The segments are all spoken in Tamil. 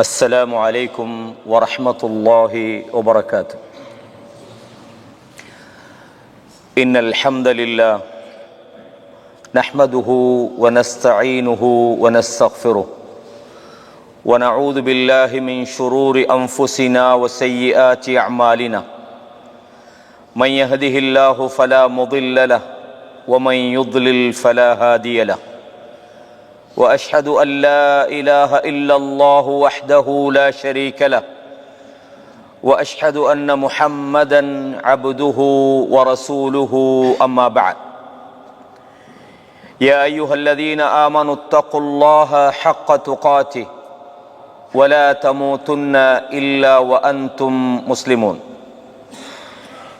السلام عليكم ورحمة الله وبركاته. إن الحمد لله نحمده ونستعينه ونستغفره ونعوذ بالله من شرور أنفسنا وسيئات أعمالنا. من يهده الله فلا مضل له ومن يضلل فلا هادي له. وأشهد أن لا إله إلا الله وحده لا شريك له وأشهد أن محمدا عبده ورسوله أما بعد. يا أيها الذين آمنوا اتقوا الله حق تقاته ولا تموتن إلا وأنتم مسلمون.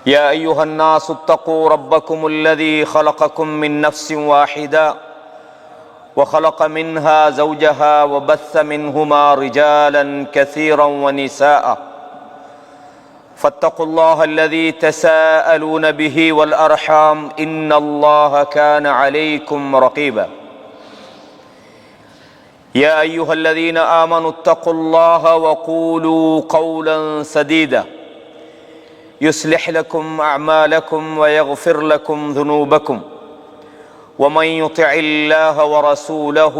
يا أيها الناس اتقوا ربكم الذي خلقكم من نفس واحدة وخلق منها زوجها وبث منهما رجالا كثيرا ونساء فاتقوا الله الذي تساءلون به والأرحام إن الله كان عليكم رقيبا. يا أيها الذين آمنوا اتقوا الله وقولوا قولا سديدا يصلح لكم أعمالكم ويغفر لكم ذنوبكم ومن يطع الله ورسوله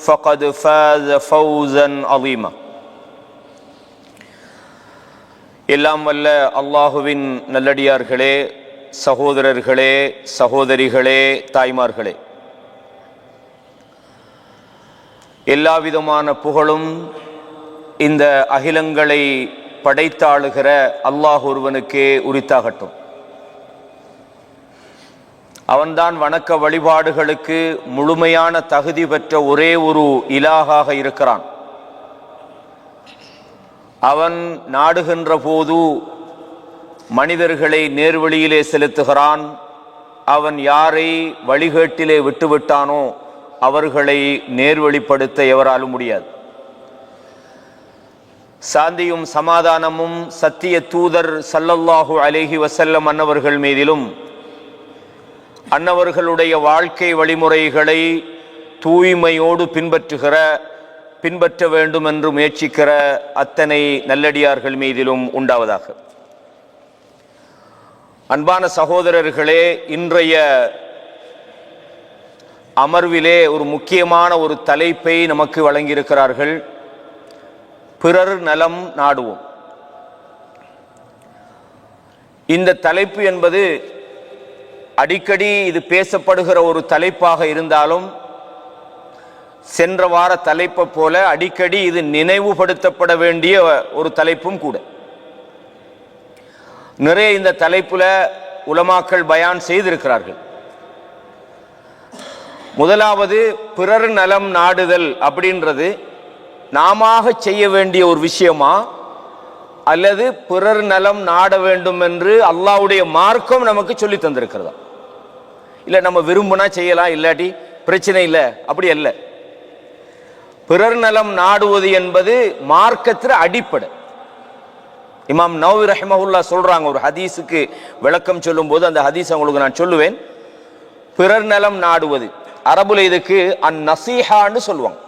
فقد فاز فوزا عظيما. எல்லாம் வல்ல அல்லாஹுவின் நல்லடியார்களே, சகோதரர்களே, சகோதரிகளே, தாய்மார்களே, எல்லா விதமான புகழும் இந்த அகிலங்களை படைத்தாளுகிற அல்லாஹ் ஒருவனுக்கே உரித்தாகட்டும். அவன்தான் வணக்க வழிபாடுகளுக்கு முழுமையான தகுதி பெற்ற ஒரே ஒரு இலாகாக இருக்கிறான். அவன் நாடுகின்ற போது மனிதர்களை நேர்வழியிலே செலுத்துகிறான். அவன் யாரை வழிகேட்டிலே விட்டுவிட்டானோ அவர்களை நேர்வழிப்படுத்த எவராலும் முடியாது. சாந்தியும் சமாதானமும் சத்திய தூதர் ஸல்லல்லாஹு அலைஹி வஸல்லம் அன்னவர்கள் மீதிலும் அன்னவர்களுடைய வாழ்க்கை வழிமுறைகளை தூய்மையோடு பின்பற்ற வேண்டும் என்று முயற்சிக்கிற அத்தனை நல்லடியார்கள் மீதிலும் உண்டாவதாக. அன்பான சகோதரர்களே, இன்றைய அமர்விலே ஒரு முக்கியமான ஒரு தலைப்பை நமக்கு வழங்கியிருக்கிறார்கள். பிறர் நலம் நாடுவோம். இந்த தலைப்பு என்பது அடிக்கடி இது பேசப்படுகிற ஒரு தலைப்பாக இருந்தாலும் சென்ற வார தலைப்பை போல அடிக்கடி இது நினைவுபடுத்தப்பட வேண்டிய ஒரு தலைப்பும் கூட. நிறைய இந்த தலைப்புல உலமாக்கள் பயான் செய்திருக்கிறார்கள். முதலாவது, பிறர் நலம் நாடுதல் அப்படின்றது நாம செய்ய வேண்டிய ஒரு விஷயமா அல்லது பிறர் நலம் நாட வேண்டும் என்று அல்லாஹ்வுடைய மார்க்கம் நமக்கு சொல்லி தந்திருக்கிறதா? இல்ல நம்ம விரும்பினா செய்யலாம், இல்லாட்டி பிரச்சனை இல்லை, அப்படி அல்ல. பிறர் நலம் நாடுவது என்பது மார்க்கத்தில் அடிப்படை. இமாம் நவவி ரஹ்மஹுல்லாஹ் சொல்றாங்க, ஒரு ஹதீஸுக்கு விளக்கம் சொல்லும் போது அந்த ஹதீஸ் உங்களுக்கு நான் சொல்லுவேன். பிறர் நலம் நாடுவது அரபுல இதுக்கு அந்நசீஹான்னு சொல்லுவாங்க.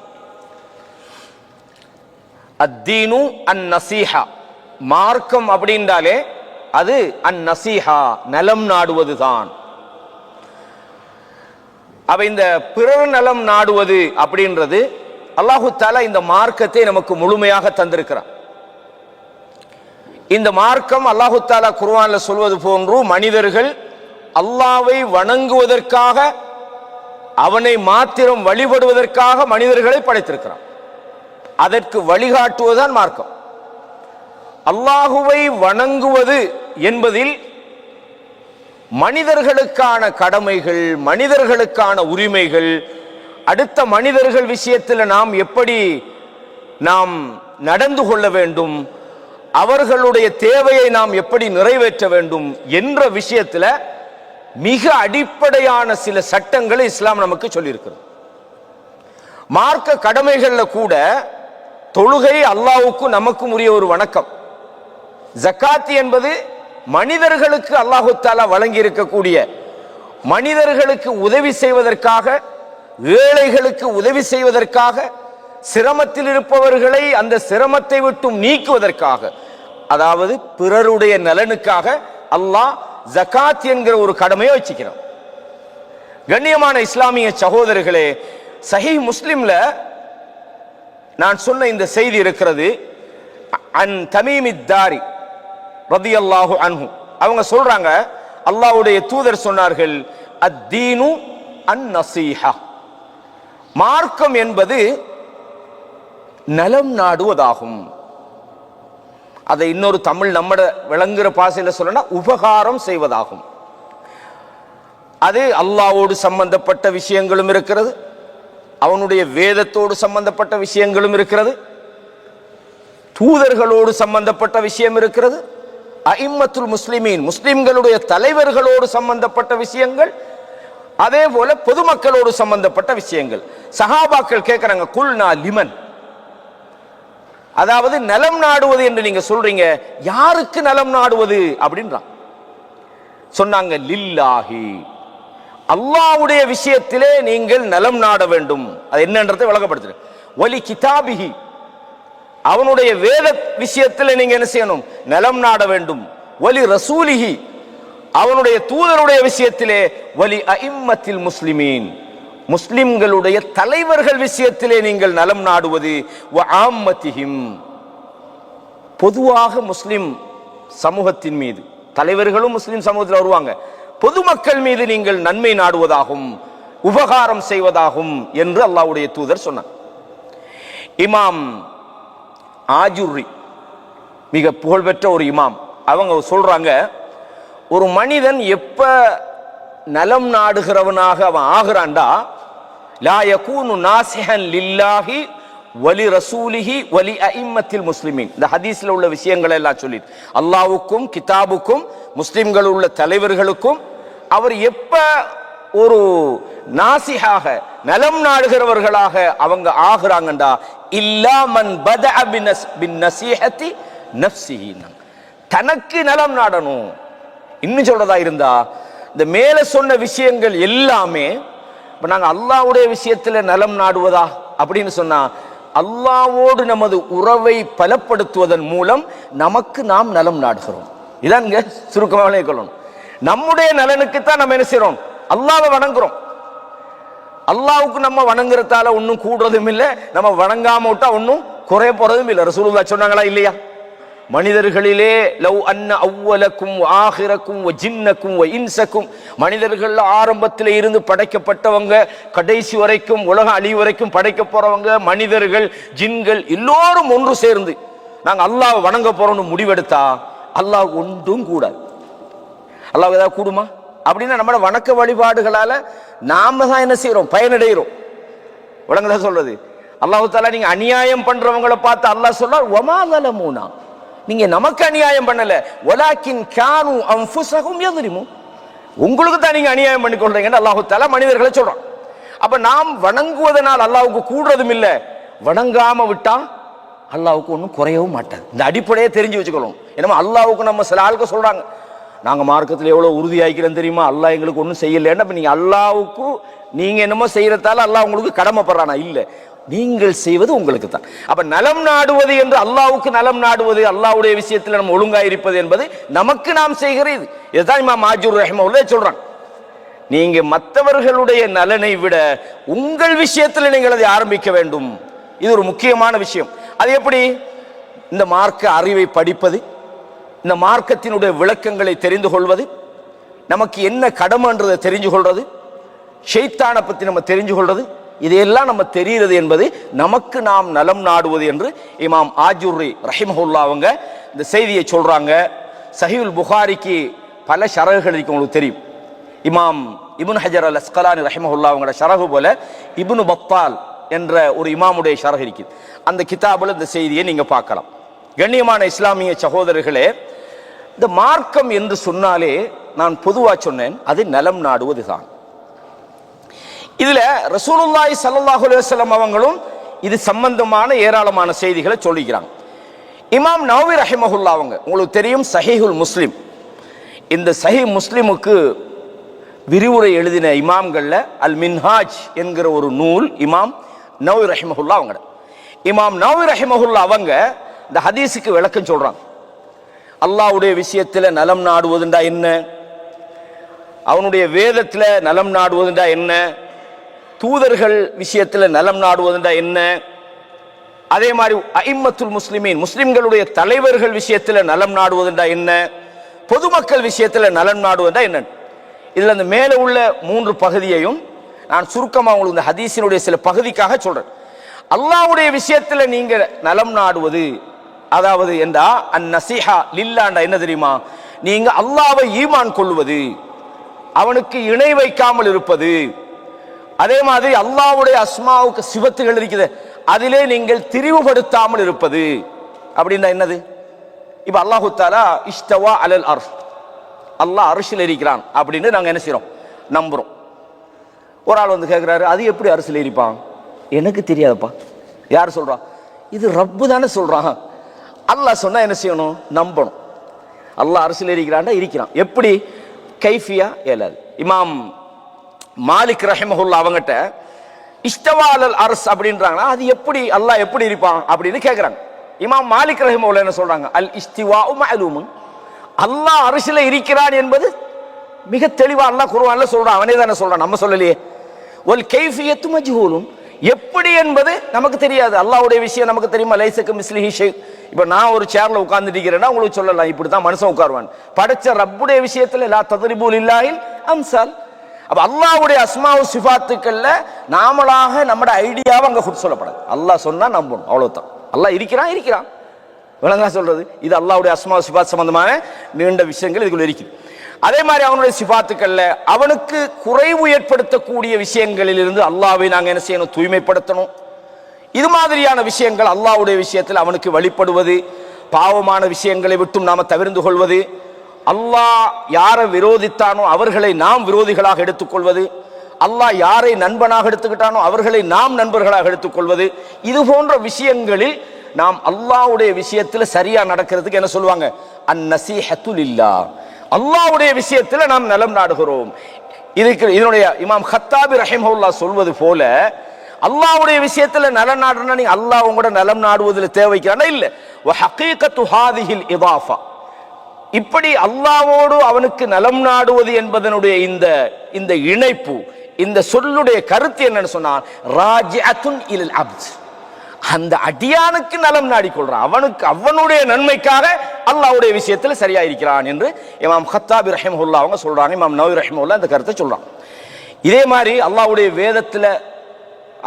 அத்தீனு அந்நசீஹா, மார்க்கம் அப்படின்றாலே அது அந்நசீஹா, நலம் நாடுவது தான். அப்ப இந்த பிறர் நலம் நாடுவது அப்படின்றது அல்லாஹு தஆலா இந்த மார்க்கத்தை நமக்கு முழுமையாக தந்திருக்கிறான். இந்த மார்க்கம் அல்லாஹு தஆலா குர்ஆன்ல சொல்வது போன்று மனிதர்கள் அல்லாஹ்வை வணங்குவதற்காக, அவனை மாத்திரம் வழிபடுவதற்காக மனிதர்களை படைத்திருக்கிறான். அதற்கு வழிகாட்டுவதுதான் மார்க்கம். அல்லாஹுவை வணங்குவது என்பதில் மனிதர்களுக்கான கடமைகள், மனிதர்களுக்கான உரிமைகள், அடுத்த மனிதர்கள் விஷயத்தில் நாம் எப்படி நடந்து கொள்ள வேண்டும், அவர்களுடைய தேவையை நாம் எப்படி நிறைவேற்ற வேண்டும் என்ற விஷயத்தில் மிக அடிப்படையான சில சட்டங்களை இஸ்லாம் நமக்கு சொல்லியிருக்கிறது. மார்க்க கடமைகள்ல கூட தொழுகை அல்லாஹ்வுக்கு நமக்கும் உரிய ஒரு வணக்கம். ஜக்காத் என்பது மனிதர்களுக்கு அல்லாஹு தஆலா வழங்கி இருக்கக்கூடிய, மனிதர்களுக்கு உதவி செய்வதற்காக, ஏழைகளுக்கு உதவி செய்வதற்காக சிரமத்தில் இருப்பவர்களை அந்த சிரமத்தை விட்டும் நீக்குவதற்காக, அதாவது பிறருடைய நலனுக்காக அல்லாஹ் ஜகாத் என்கிற ஒரு கடமையை வச்சுக்கிறான். கண்ணியமான இஸ்லாமிய சகோதரர்களே, சஹீஹ் முஸ்லிம்ல நான் சொன்ன இந்த செய்தி இருக்கிறது. அன் தமீமித் தாரி ரலியல்லாஹு அன்ஹு அவங்க சொல்றாங்க, அல்லாஹ்வுடைய தூதர் சொன்னார்கள், அத்தீனு அன்-நஸீஹா, மார்க்கம் என்பது நலம் நாடுவதாகும். அதை இன்னொரு தமிழ் நம்மட விளங்குற பாசையில சொல்லனா உபகாரம் செய்வதாகும். அது அல்லாஹ்வோடு சம்பந்தப்பட்ட விஷயங்களும் இருக்கிறது, அவனுடைய வேதத்தோடு சம்பந்தப்பட்ட விஷயங்களும் இருக்கிறது, தூதர்களோடு சம்பந்தப்பட்ட விஷயம் இருக்கிறது, அஇம்மத்துல் முஸ்லிமீன் முஸ்லிம்களுடைய தலைவர்களோடு சம்பந்தப்பட்ட விஷயங்கள், அதே போல பொதுமக்களோடு சம்பந்தப்பட்ட விஷயங்கள். சஹாபாக்கள் கேட்கிறாங்க, குல்னா லிமன், அதாவது நலம் நாடுவது என்று நீங்க சொல்றீங்க, யாருக்கு நலம் நாடுவது அப்படின்றான். சொன்னாங்க, லில்லாஹி, அல்லாஹ்வுடைய விஷயத்திலே நீங்கள் நலம் நாட வேண்டும். அது என்னன்றதை விளங்கப்படுத்துறேன். வலி கிதாபிஹி, அவனுடைய வேத விஷயத்தில் நீங்க என்ன செய்யணும், நலம் நாட வேண்டும். வலி ரசூலிஹி, அவனுடைய தூதருடைய விஷயத்திலே, வலி அஇம்மத்தில் முஸ்லிமீன் முஸ்லிம்களுடைய தலைவர்கள் விஷயத்திலே நீங்கள் நலம் நாடுவது. வ ஆம்மத்திஹிம், பொதுவாக முஸ்லிம் சமூகத்தின் மீது, தலைவர்களும் முஸ்லிம் சமூகத்தில் வருவாங்க, பொதுமக்கள் மீது நீங்கள் நன்மை நாடுவதாகும், உபகாரம் செய்வதாகும் என்று அல்லாஹ்வுடைய தூதர் சொன்னார். இமாம் ஆஜுர்ரி மிக புகழ்பெற்ற ஒரு இமாம், அவங்க சொல்றாங்க, ஒரு மனிதன் எப்ப நலம் நாடுகிறவனாக அவன் ஆகிறான்டா, லா யகூனு நாசிஹன் லில்லாஹி வலி ரசூலிஹி வலி அஇம்மத்தில் முஸ்லிமீன். இந்த ஹதீஸ்ல உள்ள விஷயங்களை எல்லாம் சொல்லி அல்லாஹ்வுக்கும் கிதாபுக்கும் முஸ்லிம்கள் உள்ள தலைவர்களுக்கும் அவர் எப்ப ஒரு நாசிஹாக நலம் நாடுகிறவர்களாக அவங்க ஆகிறாங்கண்டா, இல்லா மன் பதஅ பின் நஸீஹத்தி நஃப்ஸிஹி, தனக்கு நலம் நாடணும். இன்னும் சொல்றதா இருந்தா, இந்த மேல சொன்ன விஷயங்கள் எல்லாமே இப்ப நாங்க அல்லாஹ்வுடைய விஷயத்துல நலம் நாடுவதா அப்படின்னு சொன்னா, அல்லாஹ்வோடு நமது உறவை பலப்படுத்துவதன் மூலம் நமக்கு நாம் நலம் நாடுகிறோம். இதான் சுருக்கமாக கொள்ளணும். நம்முடைய நலனுக்கு தான் நம்ம என்ன செய்யறோம், அல்லாஹ்வை வணங்குறோம். அல்லாஹ்வுக்கு நம்ம வணங்குறதால ஒன்னும் கூடுறதும் இல்லை, நம்ம வணங்காம விட்டா ஒன்னும் குறைய போறதும் இல்லை. ரசூலுல்லாஹ் சொன்னாங்களா இல்லையா, மனிதர்களிலே லவ் அன்ன அவ்வலக்கும் ஆஹிரக்கும் வ ஜின்னக்கும் வ இன்சக்கும், மனிதர்கள் ஆரம்பத்தில் இருந்து படைக்கப்பட்டவங்க கடைசி வரைக்கும் உலக அழிவு வரைக்கும் படைக்க போறவங்க, மனிதர்கள் ஜின்கள் எல்லோரும் ஒன்று சேர்ந்து நாங்க அல்லாஹ் வணங்க போறோம்னு முடிவெடுத்தா அல்லாஹ் ஒன்றும் கூடாது. அல்லாஹ் ஏதாவது கூடுமா அப்படின்னா, நம்மளோட வணக்க வழிபாடுகளால நாம தான் என்ன செய்யறோம், பயனடைகிறோம். விளங்குதா சொல்றது? அல்லாஹ் தஆலா நீங்க அநியாயம் பண்றவங்களை பார்த்து அல்லாஹ் சொல்றார், வமா ஸலமூனா, நீங்க நமக்கு அநியாயம் பண்ணல, வலாக்கின் கானு அன்ஃபுஸஹும் யظلمون, உங்களுக்கு தான் நீங்க அநியாயம் பண்ணி கொள்றீங்கன்னு அல்லாஹ் தஆலா மனிதர்களை சொல்றான். அப்ப நாம் வணங்குவதனால் அல்லாஹ்வுக்கு கூடுறதும் இல்லை, வணங்காம விட்டா அல்லாஹ்வுக்கு ஒன்றும் குறையவும் மாட்டாது. இந்த அடிப்படையை தெரிஞ்சு வச்சுக்கணும். ஏன்னா அல்லாஹ்வுக்கு நம்ம சில ஆளுக்கு சொல்றாங்க, நாங்க மார்க்கத்தில் எவ்வளவு உறுதியாக்கிறோம் தெரியுமா, அல்லாஹ் எங்களுக்கு ஒன்றும் செய்யலைன்னா, அப்ப நீங்க அல்லாஹ்வுக்கு நீங்க என்னமோ செய்யறதால அல்லாஹ் உங்களுக்கு கடமைப்படுறானா? இல்ல, நீங்கள் செய்வது உங்களுக்கு தான். அப்ப நலம் நாடுவது என்று அல்லாஹ்வுக்கு நலம் நாடுவது, அல்லாஹ்வுடைய விஷயத்தில் நம்ம ஒழுங்காய் இருப்பது என்பது நமக்கு நாம் செய்கிறது. இதுதான் இமாம் ஆஜூர் ரஹ்மத்துல்லாஹி சொல்றாங்க, நீங்க மற்றவர்களுடைய நலனை விட உங்கள் விஷயத்தில் நீங்கள் அதை ஆரம்பிக்க வேண்டும். இது ஒரு முக்கியமான விஷயம். அது எப்படி? இந்த மார்க்க அறிவை படிப்பது, இந்த மார்க்கத்தினுடைய விளக்கங்களை தெரிந்து கொள்வது, நமக்கு என்ன கடமைன்றதை தெரிஞ்சு கொள்வது, ஷைத்தானை பத்தி நம்ம தெரிஞ்சு கொள்வது, இதையெல்லாம் நம்ம தெரிகிறது என்பது நமக்கு நாம் நலம் நாடுவது என்று இமாம் ஆஜுர்ரி ரஹிமஹுல்லாஹ் அவங்க இந்த செய்தியை சொல்றாங்க. சஹீஹுல் புகாரிக்கு பல ஷரஹுகள் இருக்கு, உங்களுக்கு தெரியும். இமாம் இப்னு ஹஜர் அல் அஸ்கலானி ரஹிமஹுல்லாஹ் அவங்களோட ஷரஹு போல இப்னு பத்தால் என்ற ஒரு இமாமுடைய ஷரஹ் இருக்குது. அந்த கிதாபில் இந்த செய்தியை நீங்க பார்க்கலாம். கண்ணியமான இஸ்லாமிய சகோதரர்களே, இந்த மார்க்கம் என்று சொன்னாலே நான் பொதுவா சொன்னேன், அது நலம் நாடுவது தான். இதுல ரசூலுல்லாஹி ஸல்லல்லாஹு அலைஹி வஸல்லம் அவங்களும் இது சம்பந்தமான ஏராளமான செய்திகளை சொல்லிக்கிறாங்க. இமாம் நவவி ரஹிமஹுல்லாஹ் அவங்க, உங்களுக்கு தெரியும், சஹீஹுல் முஸ்லிம், இந்த சஹீஹ் முஸ்லிமுக்கு விரிவுரை எழுதின இமாம்கள்ல அல் மின்ஹாஜ் என்கிற ஒரு நூல் இமாம் நவவி ரஹிமஹுல்லாஹ் அவங்க. இமாம் நவவி ரஹிமஹுல்லா அவங்க இந்த ஹதீஸுக்கு விளக்கம் சொல்றாங்க. அல்லாஹ்வுடைய விஷயத்துல நலம் நாடுவதுண்டா என்ன, அவனுடைய வேதத்துல நலம் நாடுவதுண்டா என்ன, தூதர்கள் விஷயத்துல நலம் நாடுவதுண்டா என்ன, அதே மாதிரி அஇம்மத்துல் முஸ்லிமீன் முஸ்லிம்களுடைய தலைவர்கள் விஷயத்துல நலம் நாடுவதுண்டா என்ன, பொதுமக்கள் விஷயத்துல நலம் நாடுவதுண்டா என்ன. இதுல அந்த மேல உள்ள 3 பகுதியையும் நான் சுருக்கமா உங்களுக்கு இந்த ஹதீஸினுடைய சில பகுதிக்காக சொல்றேன். அல்லாஹ்வுடைய விஷயத்துல நீங்க நலம் நாடுவது, அதாவது என்றா அந்நஸீஹா லில்லாஹ்ண்டா என்ன தெரியுமா, நீங்க அல்லாஹ்வை ஈமான் கொள்வது, அவனுக்கு இணை வைக்காமல் இருப்பது, அதே மாதிரி அல்லாஹ்வுடைய அஸ்மாவுக்கு சிவத்துகள் இருக்குது அதிலே நீங்கள் திரிவுபடுத்தாமல் இருப்பது. அப்படின்னா என்னது? இப்ப அல்லாஹு தஆலா இஸ்தவா அலல் அர்ஷ், அல்லாஹ் அர்ஷில் இருக்கிறான் அப்படின்னு நாங்க என்ன செய்றோம், நம்புறோம். ஒரு ஆள் வந்து கேட்கிறாரு, அது எப்படி அரிசில் இருப்பான்? எனக்கு தெரியாதப்பா. யார் சொல்றா? இது ரப்பு தானே சொல்றான். அல்லாஹ் சொன்னா என்ன செய்யணும், நம்பணும். அல்லாஹ் அரிசில் இருக்கிறான்டா இருக்கிறான். எப்படி? கைஃபியா ஏலாது. இமாம் மாலிக் ரஹிமஹுல்லா அவங்ககிட்ட இஸ்தவா அலல் அர்ஸ் அப்படின்றாங்கன்னா அது எப்படி, அல்லாஹ் எப்படி இருப்பான் அப்படின்னு கேட்கிறாங்க. இமாம் மாலிக் ரஹிமஹுல்லா என்ன சொல்றாங்க, அல் இஸ்திவாஉ மஅலூமுன், அல்லாஹ் அரிசில இருக்கிறான் என்பது மிக தெளிவா அல்லாஹ் குர்ஆன்ல சொல்றான். அவனே தானே சொல்றான், நம்ம சொல்லலையே. வல் கைஃபியத்து மஜ்ஹூலுன், எப்படி என்பது நமக்கு தெரியாது. அல்லாஹ்வுடைய விஷயம் நமக்கு தெரியுமா, லைஸக மிஸ்லிஹி ஷை. இப்ப நான் ஒரு சேர்ல உட்கார்ந்துட்டு இருக்கிறேன்னா உங்களுக்கு சொல்லலாம் இப்படித்தான் மனுஷன் உட்காருவான். படைச்ச ரப்புடைய விஷயத்துல லா தத்ரிபு லில்லாஹில் அம்சால். அப்ப அல்லாஹ்வுடைய அஸ்மாவு சிஃபாத்துக்கள்ல நாமளாக நம்மட ஐடியாவை அங்க சொல்லப்படாது. அல்லாஹ் சொன்னா நம்பணும், அவ்வளவுதான். அல்லாஹ் இருக்கிறான் இருக்கிறான் விளங்கா சொல்றது. இது அல்லாஹ்வுடைய அஸ்மாவு சிஃபாத் சம்பந்தமான நீண்ட விஷயங்கள் இதுக்குள்ள இருக்குது. அதே மாதிரி அவனுடைய சிஃபாத்துக்கள்ல அவனுக்கு குறைவு ஏற்படுத்தக்கூடிய விஷயங்களில் இருந்து அல்லாஹ்வை நாங்க என்ன செய்யணும், தூய்மைப்படுத்தணும். இது மாதிரியான விஷயங்கள் அல்லாஹ்வுடைய விஷயத்தில் அவனுக்கு வழிபடுவது, பாவமான விஷயங்களை விட்டும் நாம தவிர்ந்து கொள்வது, அல்லாஹ் யாரை விரோதித்தானோ அவர்களை நாம் விரோதிகளாக எடுத்துக்கொள்வது, அல்லாஹ் யாரை நண்பனாக எடுத்துக்கிட்டானோ அவர்களை நாம் நண்பர்களாக எடுத்துக்கொள்வது, இது போன்ற விஷயங்களில் நாம் அல்லாஹ்வுடைய விஷயத்தில் சரியா நடக்கிறதுக்கு என்ன சொல்லுவாங்க, அந்நஸீஹத்து லில்லாஹ், அல்லாஹ்வுடைய விஷயத்தில் நாம் நலம் நாடுகிறோம். இதுக்கு இதனுடைய இமாம் ஹத்தாபி ரஹிமஹுல்லா சொல்வது போல, அல்லாஹ்வுடைய விஷயத்துல நலம் நாடுனா நீங்க அல்லாஹ் உங்களோட நலம் நாடுவதில் தேவைக்கிறானா இல்ல. வ ஹகீகத்து ஹாதிஹில் இதாஃபா, இப்படி அல்லாஹ்வோடு அவனுக்கு நலம் நாடுவது என்பதனுடைய இந்த இணைப்பு, இந்த சொல்லுடைய கருத்து என்னன்னு சொன்னால் ராஜிஅத்துன் இலல் அப்த், அந்த அடியானுக்கு நலம் நாடிக்கொள்றான், அவனுக்கு அவனுடைய நன்மைக்காக அல்லாஹ்வுடைய விஷயத்தில் சரியா இருக்கிறான் என்று இமாம் ஹத்தாபி ரஹிமஹுல்லா அவங்க சொல்றாங்க. இமாம் நவவி ரஹிமஹுல்லா இந்த கருத்தை சொல்றாங்க. இதே மாதிரி அல்லாஹ்வுடைய வேதத்துல,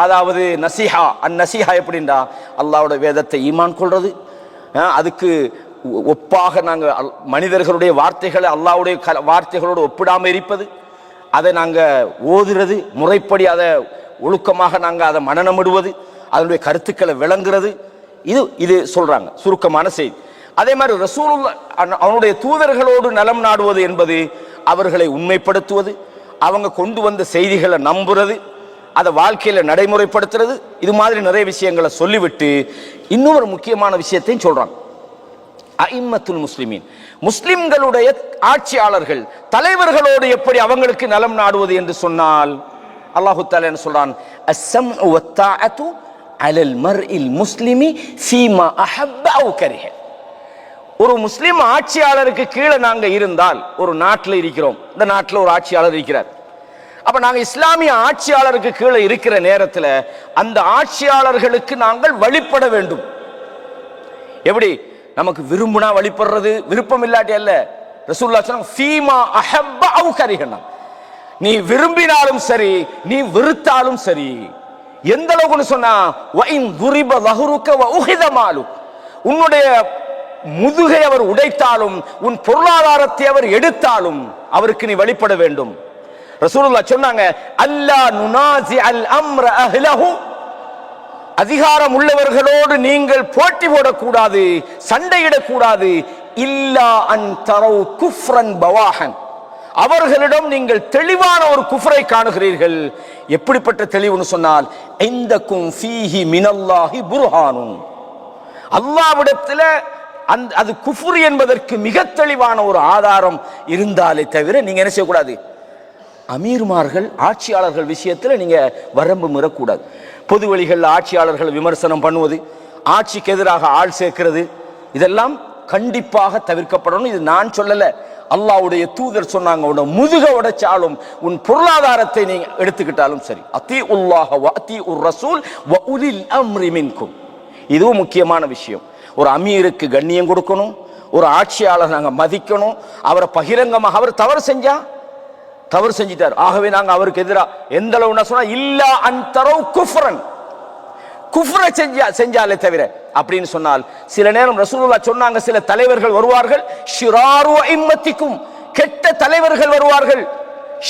அதாவது நசீஹா, அந்நசீஹா எப்படின்னா அல்லாஹ்வுடைய வேதத்தை ஈமான் கொள்றது, அதுக்கு ஒப்பாக நாங்கள் மனிதர்களுடைய வார்த்தைகளை அல்லாஹ்வுடைய வார்த்தைகளோடு ஒப்பிடாம இருப்பது, அதை நாங்கள் ஓதுறது, முறைப்படி அதை ஒழுக்கமாக நாங்கள் அதை மனனமிடுவது, அதனுடைய கருத்துக்களை விளங்குறது, இது சொல்றாங்க சுருக்கமான செய்தி. அதே மாதிரி ரசூலுல்லாஹ் அவனுடைய தூதர்களோடு நலம் நாடுவது என்பது அவர்களை உண்மைப்படுத்துவது, அவங்க கொண்டு வந்த செய்திகளை நம்புறது, அதை வாழ்க்கையில நடைமுறைப்படுத்துறது, இது மாதிரி நிறைய விஷயங்களை சொல்லிவிட்டு இன்னொரு முக்கியமான விஷயத்தையும் சொல்றாங்க. அஇம்மத்துல் முஸ்லிமீன் முஸ்லிம்களுடைய ஆட்சியாளர்கள் தலைவர்களோடு எப்படி அவங்களுக்கு நலம் நாடுவது என்று சொன்னால் அல்லாஹு தஆலா என்ன சொல்றான், அஸ்ஸம்உ வத்தாஅத்து அலல் மர்இல் முஸ்லிமி ஃபீமா அஹப்ப அவ் கரிஹ. ஒரு முஸ்லிம் ஆட்சியாளருக்கு கீழே நாங்க இருந்தால், ஒரு நாட்டில் இருக்கிறோம், இந்த நாட்டில் ஒரு ஆட்சியாளர் இருக்கிறார், அப்ப நாங்க இஸ்லாமிய ஆட்சியாளருக்கு கீழே இருக்கிற நேரத்தில் அந்த ஆட்சியாளர்களுக்கு நாங்கள் வழிபட வேண்டும். எப்படி? நமக்கு விரும்புனா வழிபடுறது, விருப்பம் இல்லாட்டி அல்ல. ரசூலுல்லாஹ் சொன்னாங்க ஃபீமா அஹப்ப அவ் கரிஹ, நீ விரும்பினாலும் சரி நீ வெறுத்தாலும் சரி. எந்த அளவுக்கு சொன்னா வஇன் குரிப ظهرك وأخذ مالك, உன்னுடைய முதுகை அவர் உடைத்தாலும் உன் பொருளாதாரத்தை அவர் எடுத்தாலும் அவருக்கு நீ வழிபட வேண்டும். ரசூலுல்லாஹ் சொன்னாங்க அல்லா நுனாசி அல் அம்ர அஹ்லஹு, அதிகாரம் உள்ளவர்களோடு நீங்கள் போட்டி போடக்கூடாது, சண்டையிடக்கூடாது. இல்லா அன் தரவு குஃப்ரன் பவாஹன், அவர்களிடம் நீங்கள் தெளிவான ஒரு குஃப்ரை காணுகிறீர்கள். எப்படிப்பட்ட தெளிவுன்னு சொன்னால் இந்தக்கும் ஃபீஹி மினல்லாஹி புர்ஹானுன், அல்லாஹ்விடத்தில் அது குஃப்ர் என்பதற்கு மிக தெளிவான ஒரு ஆதாரம் இருந்தாலே தவிர நீங்க என்ன செய்யக்கூடாது, அமீர்மார்கள் ஆட்சியாளர்கள் விஷயத்துல நீங்க வரம்பு மீறக்கூடாது. பொது வழிகளில் ஆட்சியாளர்கள் விமர்சனம் பண்ணுவது, ஆட்சிக்கு எதிராக ஆள் சேர்க்கிறது, இதெல்லாம் கண்டிப்பாக தவிர்க்கப்படணும். இது நான் சொல்லல, அல்லாஹ்வுடைய தூதர் சொன்னாங்க. உன் முதுக உடைச்சாலும் உன் பொருளாதாரத்தை நீங்க எடுத்துக்கிட்டாலும் சரி, அத்தீஉல்லாஹ வ அத்தீஉர் ரசூல் வ உலில் அம்ரி மின்கும். இதுவும் முக்கியமான விஷயம். ஒரு அமீருக்கு கண்ணியம் கொடுக்கணும், ஒரு ஆட்சியாளர் நாங்க மதிக்கணும். அவரை பகிரங்கமாக, அவர் தவறு செஞ்சிட்டார், ஆகவே நாங்க அவருக்கு எதிராக எந்த அளவு சொன்னா இல்லா அன்தரவு குஃப்ரன், குஃப்ர செஞ்சாலே தவிர அப்படின்னு சொன்னால், சில நேரம் ரசூலுல்லாஹ் சொன்னாங்க, சில தலைவர்கள் வருவார்கள், ஷிராரு அஇம்மத்திக்கும், கெட்ட தலைவர்கள் வருவார்கள்,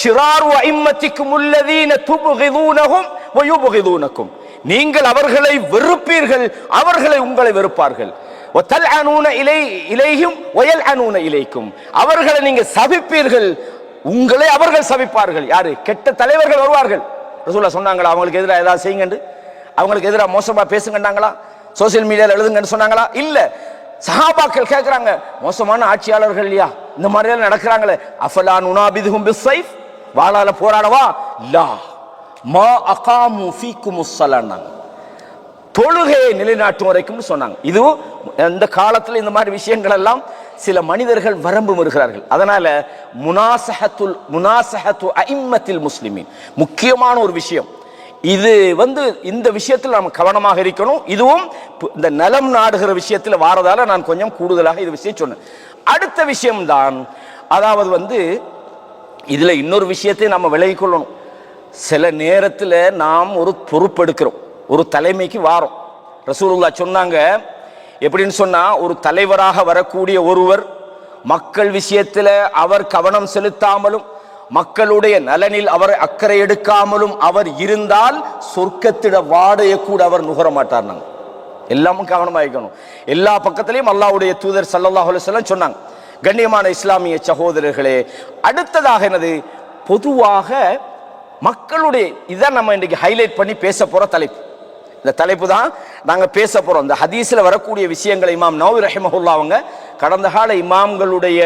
ஷிராரு அஇம்மத்திக்கும் அல்லதீன துப்கிதூனஹும் வ யுப்கிதூனக்கும், நீங்கள் அவர்களை வெறுப்பீர்கள், அவர்களை உங்களை வெறுப்பார்கள். வ தல்அனூன இலைஹிம் வ யல்அனூன இலைக்கும், அவர்களை நீங்க சபிப்பீர்கள், உங்களை அவர்கள் சபிப்பார்கள். யாரு? கெட்ட தலைவர்கள் வருவார்கள். ரசூலுல்லாஹ் சொன்னாங்களா அவங்களுக்கு எதிராக ஏதாவது செய்யுங்க, அவங்களுக்கு எதிராக மோசமா பேசுங்கன்னாங்களா, சோசியல் மீடியாவில் எழுதுங்கன்னு சொன்னாங்களா? இல்ல. சஹாபாக்கள் கேட்கிறாங்க, மோசமான ஆட்சியாளர்கள் இல்லையா இந்த மாதிரி எல்லாம் நடக்கிறாங்களே, அஃபலா நுனாபிதுஹும் பிஸ்ஸைஃப், வாளால போராடவா? லா மா அகாமு ஃபீக்குமுஸ் ஸலான், தொழுகையை நிலைநாட்டும் வரைக்கும் சொன்னாங்க. இதுவும் இந்த காலத்தில் இந்த மாதிரி விஷயங்கள் எல்லாம் சில மனிதர்கள் வரம்பு வருகிறார்கள். அதனால முனாசஹத்து அஇம்மத்தில் முஸ்லிமீன் முக்கியமான ஒரு விஷயம். இது இந்த விஷயத்தில் நாம் கவனமாக இருக்கணும். இதுவும் இந்த நலம் நாடுகிற விஷயத்தில் வாரதால நான் கொஞ்சம் கூடுதலாக இது விஷயம் சொன்னேன். அடுத்த விஷயம்தான், அதாவது இதுல இன்னொரு விஷயத்தை நம்ம விலகிக் கொள்ளணும். சில நேரத்தில் நாம் ஒரு பொறுப்பெடுக்கிறோம், ஒரு தலைமைக்கு வாரோம். ரசூலுல்லாஹ் சொன்னாங்க, எப்படின்னு சொன்னா, ஒரு தலைவராக வரக்கூடிய ஒருவர் மக்கள் விஷயத்தில் அவர் கவனம் செலுத்தாமலும் மக்களுடைய நலனில் அவர் அக்கறை எடுக்காமலும் அவர் இருந்தால் சொர்க்கத்திட வாடைய கூட அவர் நுகர மாட்டார். நாங்க எல்லாமும் கவனமாயிக்கணும். எல்லா பக்கத்திலையும் அல்லாஹ்வுடைய தூதர் ஸல்லல்லாஹு அலைஹி வஸல்லம் சொன்னாங்க. கண்ணியமான இஸ்லாமிய சகோதரர்களே, அடுத்ததாக என்னது, பொதுவாக மக்களுடைய, இதான் நம்ம இன்றைக்கு ஹைலைட் பண்ணி பேச போற தலைப்பு. இந்த தலைப்பு தான் நாங்க பேச போறோம். இந்த ஹதீஸ்ல வரக்கூடிய விஷயங்களை இமாம் நவவி ரஹிமஹுல்லாஹ் அவங்க கடந்த கால இமாம்களுடைய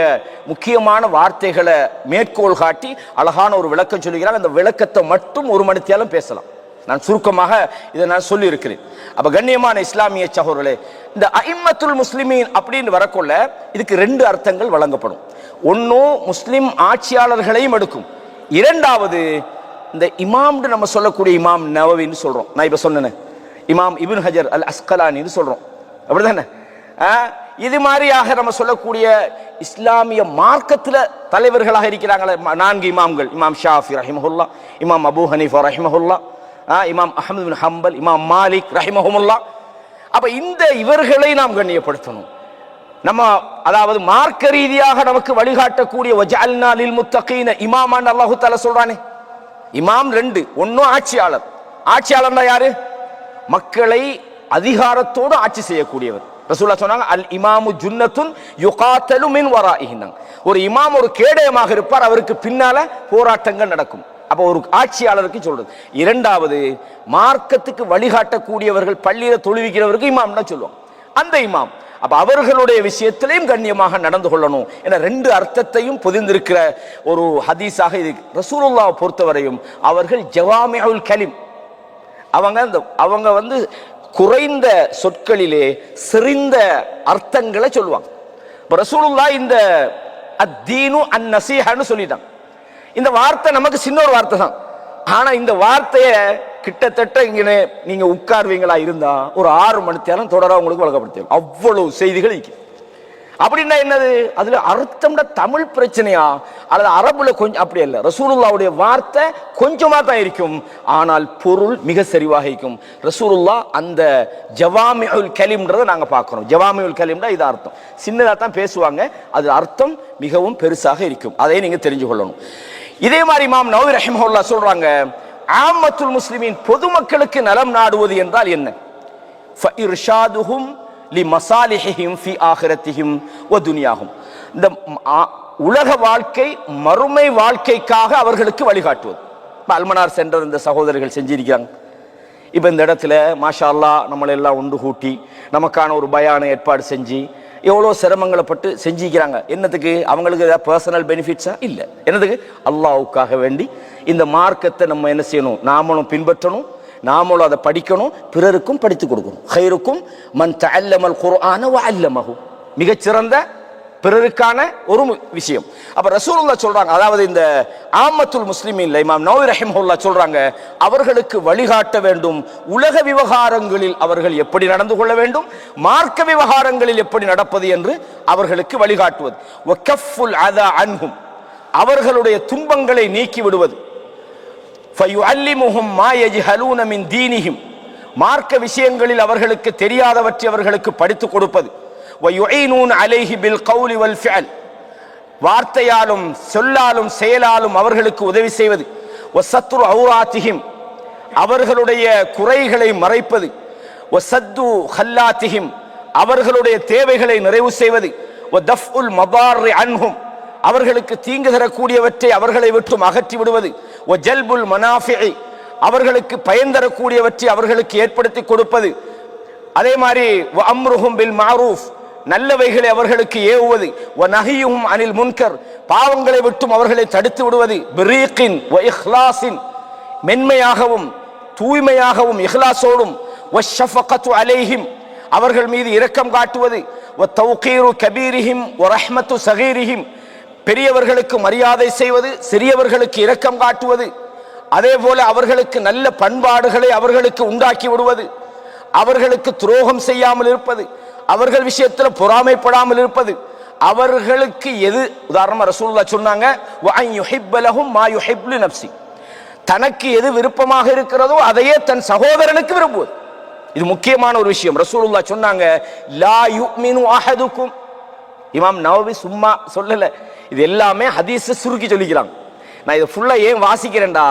முக்கியமான வார்த்தைகளை மேற்கோள் காட்டி அழகான ஒரு விளக்கம் சொல்லுகிறாங்க. அந்த விளக்கத்தை மட்டும் ஒரு மணித்தியாலும் பேசலாம். நான் சுருக்கமாக இதை நான் சொல்லி இருக்கிறேன். அப்ப கண்ணியமான இஸ்லாமிய சகோதரர்களே, இந்த அஇம்மத்துல் முஸ்லிமீன் அப்படின்னு வரக்குள்ள இதுக்கு ரெண்டு அர்த்தங்கள் வழங்கப்படும். ஒன்னும் முஸ்லிம் ஆட்சியாளர்களையும் எடுக்கும், இரண்டாவது இந்த இமாம்னு நம்ம சொல்லக்கூடிய இமாம் நவவின்னு சொல்றோம். நான் இப்ப சொன்னேன், இமாம் இப்னு ஹஜர் அல் அஸ்கலானின்னு சொல்றோம், அப்படிதானே? இது மாதிரியாக நம்ம சொல்லக்கூடிய இஸ்லாமிய மார்க்கத்தில் தலைவர்களாக இருக்கிறாங்களே நான்கு இமாம்கள், இமாம் ஷாஃபி ரஹிமஹுல்லா, இமாம் அபூ ஹனீஃபா ரஹிமஹுல்லா, இமாம் அஹ்மது பின் ஹம்பல், இமாம் மாலிக் ரஹிமஹுமுல்லா. அப்ப இவர்களை நாம் கண்ணியப்படுத்தணும். நம்ம அதாவது மார்க்க ரீதியாக நமக்கு வழிகாட்டக்கூடிய வஜஅல்னா லில் முத்தகீன இமாமான் அல்லாஹ் தஆலா சொல்றானே. இமாம் ரெண்டு, ஒன்னும் ஆட்சியாளர். ஆட்சியாளர்னா யாரு? மக்களை அதிகாரத்தோடு ஆட்சி செய்யக்கூடியவர். ரசூலுல்லாஹ் சொன்னாங்க, அல் இமாமு ஜுன்னத்துன் யுகாத்தலு மின் வராஇஹி. ஒரு இமாம் ஒரு கேடயமாக இருப்பார், அவருக்கு பின்னால போராட்டங்கள் நடக்கும். அப்ப ஒரு ஆட்சியாளருக்கு சொல்றது. இரண்டாவது, மார்க்கத்துக்கு வழிகாட்டக்கூடியவர்கள், பள்ளியில தொழுவிக்கிறவருக்கு இமாம் தான் சொல்லுவாங்க, அந்த இமாம். அப்ப அவர்களுடைய விஷயத்திலையும் கண்ணியமாக நடந்து கொள்ளணும் என ரெண்டு அர்த்தத்தையும் பொதிந்திருக்கிற ஒரு ஹதீஸாக இது. ரசூலுல்லாஹ் பொறுத்தவரையும் அவர்கள் ஜவாமிஉல் கலிம், அவங்க குறைந்த சொற்களிலே செறிந்த அர்த்தங்களை சொல்லுவாங்க. இப்ப ரசூலுல்லாஹ் இந்த அத்தீனு அந்நஸீஹான்னு சொல்லிட்டாங்க. இந்த வார்த்தை நமக்கு சின்ன ஒரு வார்த்தை தான், ஆனா இந்த வார்த்தைய கிட்டத்தட்ட இங்கே நீங்க உட்கார்வீங்களா இருந்தா ஒரு 6 மணி நேரம் தொடர உங்களுக்கு வழங்கப்படுத்த அவ்வளவு செய்திகள் இருக்கு. அப்படின்னா என்னது, அதுல அர்த்தம்னா தமிழ் பிரச்சனையா அல்லது அரபுல கொஞ்சம் அப்படி இல்ல. ரசூலுல்லாஹ்வுடைய வார்த்தை கொஞ்சமா தான் இருக்கும், ஆனால் பொருள் மிக சரிவாக இருக்கும். ரசூலுல்லாஹ் அந்த ஜவாமிஉல் கலிம்ன்றதை நாங்க பார்க்கிறோம். ஜவாமிஉல் கலிம்னா இது அர்த்தம் சின்னதா தான் பேசுவாங்க, அது அர்த்தம் மிகவும் பெருசாக இருக்கும். அதை நீங்க தெரிஞ்சு கொள்ளணும். இதே மாதிரி இமாம் நவவி ரஹிமஹுல்லாஹ் சொல்றாங்க, ஆம்மத்துல் முஸ்லிமீன் பொதுமக்களுக்கு நலம் நாடுவது என்றால் என்ன? ஃபஇர்ஷாதுஹும் லிமசாலிஹிஹிம் ஃபி ஆகிரத்திஹிம் வ துன்யாஹும். இந்த உலக வாழ்க்கை மறுமை வாழ்க்கைக்காக அவர்களுக்கு வழிகாட்டுவது. அல்மனார் சென்டர் இந்த சகோதரர்கள் செஞ்சிருக்கிறாங்க. இப்ப இந்த இடத்துல மாஷா அல்லாஹ் நம்மளை எல்லாம் ஒன்று கூட்டி நமக்கான ஒரு பயான ஏற்பாடு செஞ்சு எவ்வளோ சிரமங்களை பட்டு செஞ்சிக்கிறாங்க. என்னத்துக்கு? அவங்களுக்கு ஏதாவது பர்சனல் பெனிஃபிட்ஸா? இல்லை. என்னதுக்கு? அல்லாஹ்வுக்காக வேண்டி இந்த மார்க்கத்தை நம்ம என்ன செய்யணும், நாமளும் பின்பற்றணும், நாமளும் அதை படிக்கணும், பிறருக்கும் படித்துக் கொடுக்கணும். ஹைருக்கும் மன் தஅல்லமல் குர்ஆன வ அல்லமஹு, மிகச்சிறந்த பிறருக்கான ஒரு விஷயம். அப்ப ரசூலுல்லாஹ் சொல்றாங்க, அதாவது இந்த ஆம்மத்துல் முஸ்லிமீன்ல இமாம் நவவி ரஹிமஹுல்லாஹ் சொல்றாங்க, அவர்களுக்கு வழிகாட்ட வேண்டும், உலக விவகாரங்களில் அவர்கள் எப்படி நடந்து கொள்ள வேண்டும், மார்க்க விவகாரங்களில் எப்படி நடப்பது என்று அவர்களுக்கு வழிகாட்டுவது. வகஃபுல் அதா அன்ஹும், அவர்களுடைய துன்பங்களை நீக்கி விடுவது. ஃபயுஅல்லிமுஹும் மா யஜ்ஹலூன மின் தீனிஹிம், மார்க்க விஷயங்களில் அவர்களுக்கு தெரியாதவற்றை அவர்களுக்கு படித்துக் கொடுப்பது. وَيُعِينُونَ عَلَيْهِ بِالْقَوْلِ وَالْفِعْلِ, வார்த்தையாலும் சொல்லாலும் செயலாலும் அவர்களுக்கு உதவி செய்வது. وَسَتْرُ عَوْرَاتِهِمْ, அவர்களுடைய குறைகளை மறைப்பது. وَسَدُّ خَلَّاتِهِمْ, அவர்களுடைய தேவைகளை நிறைவு செய்வது. وَدَفْعُ الْمَضَارِّ عَنْهُمْ, அவர்களுக்கு தீங்கு தரக்கூடியவற்றை அவர்களை விட்டும் அகற்றி விடுவது. وَجَلْبُ الْمَنَافِعِ, அவர்களுக்கு பயன் தரக்கூடியவற்றை அவர்களுக்கு ஏற்படுத்தி கொடுப்பது. அதே மாதிரி வஅம்ருஹும் பில் மஅரூஃப், நல்லவைகளை அவர்களுக்கு ஏவுவது. வநஹியுஹும் அனில் முன்கர், பாவங்களை விட்டும் அவர்களை தடுத்து விடுவது. பிரீகின் வ இஹ்லாஸின், மென்மையாகவும் தூய்மையாகவும் இஹ்லாஸோடும். வஷஃபகத்து அலைஹிம், அவர்கள் மீது இரக்கம் காட்டுவது. வதௌகீரு கபீரிஹிம் வரஹ்மத்து ஸகீரிஹிம், பெரியவர்களுக்கு மரியாதை செய்வது, சிறியவர்களுக்கு இரக்கம் காட்டுவது. அதே போல அவர்களுக்கு நல்ல பண்பாடுகளை அவர்களுக்கு உண்டாக்கி விடுவது, அவர்களுக்கு துரோகம் செய்யாமல் இருப்பது, அவர்கள் விஷயத்தில் பொறாமைப்படாமல் இருப்பது. அவர்களுக்கு எது, உதாரணமா ரசூலுல்லாஹ் சொன்னாங்க, வஅன் யுஹிப்ப லஹும் மா யுஹிப்பு லினஃப்ஸி, தனக்கு எது விருப்பமாக இருக்கிறதோ அதையே தன் சகோதரனுக்கு விரும்புவது. இது முக்கியமான ஒரு விஷயம். ரசூலுல்லாஹ் சொன்னாங்க, லா யுமினு அஹதுக்கும், இமாம் நவவி சும்மா சொல்லல, இது எல்லாமே ஹதீஸ் சுருக்கி சொல்லிக்கிறாங்க. நான் இதை ஃபுல்லா ஏன் வாசிக்கிறேன்டா,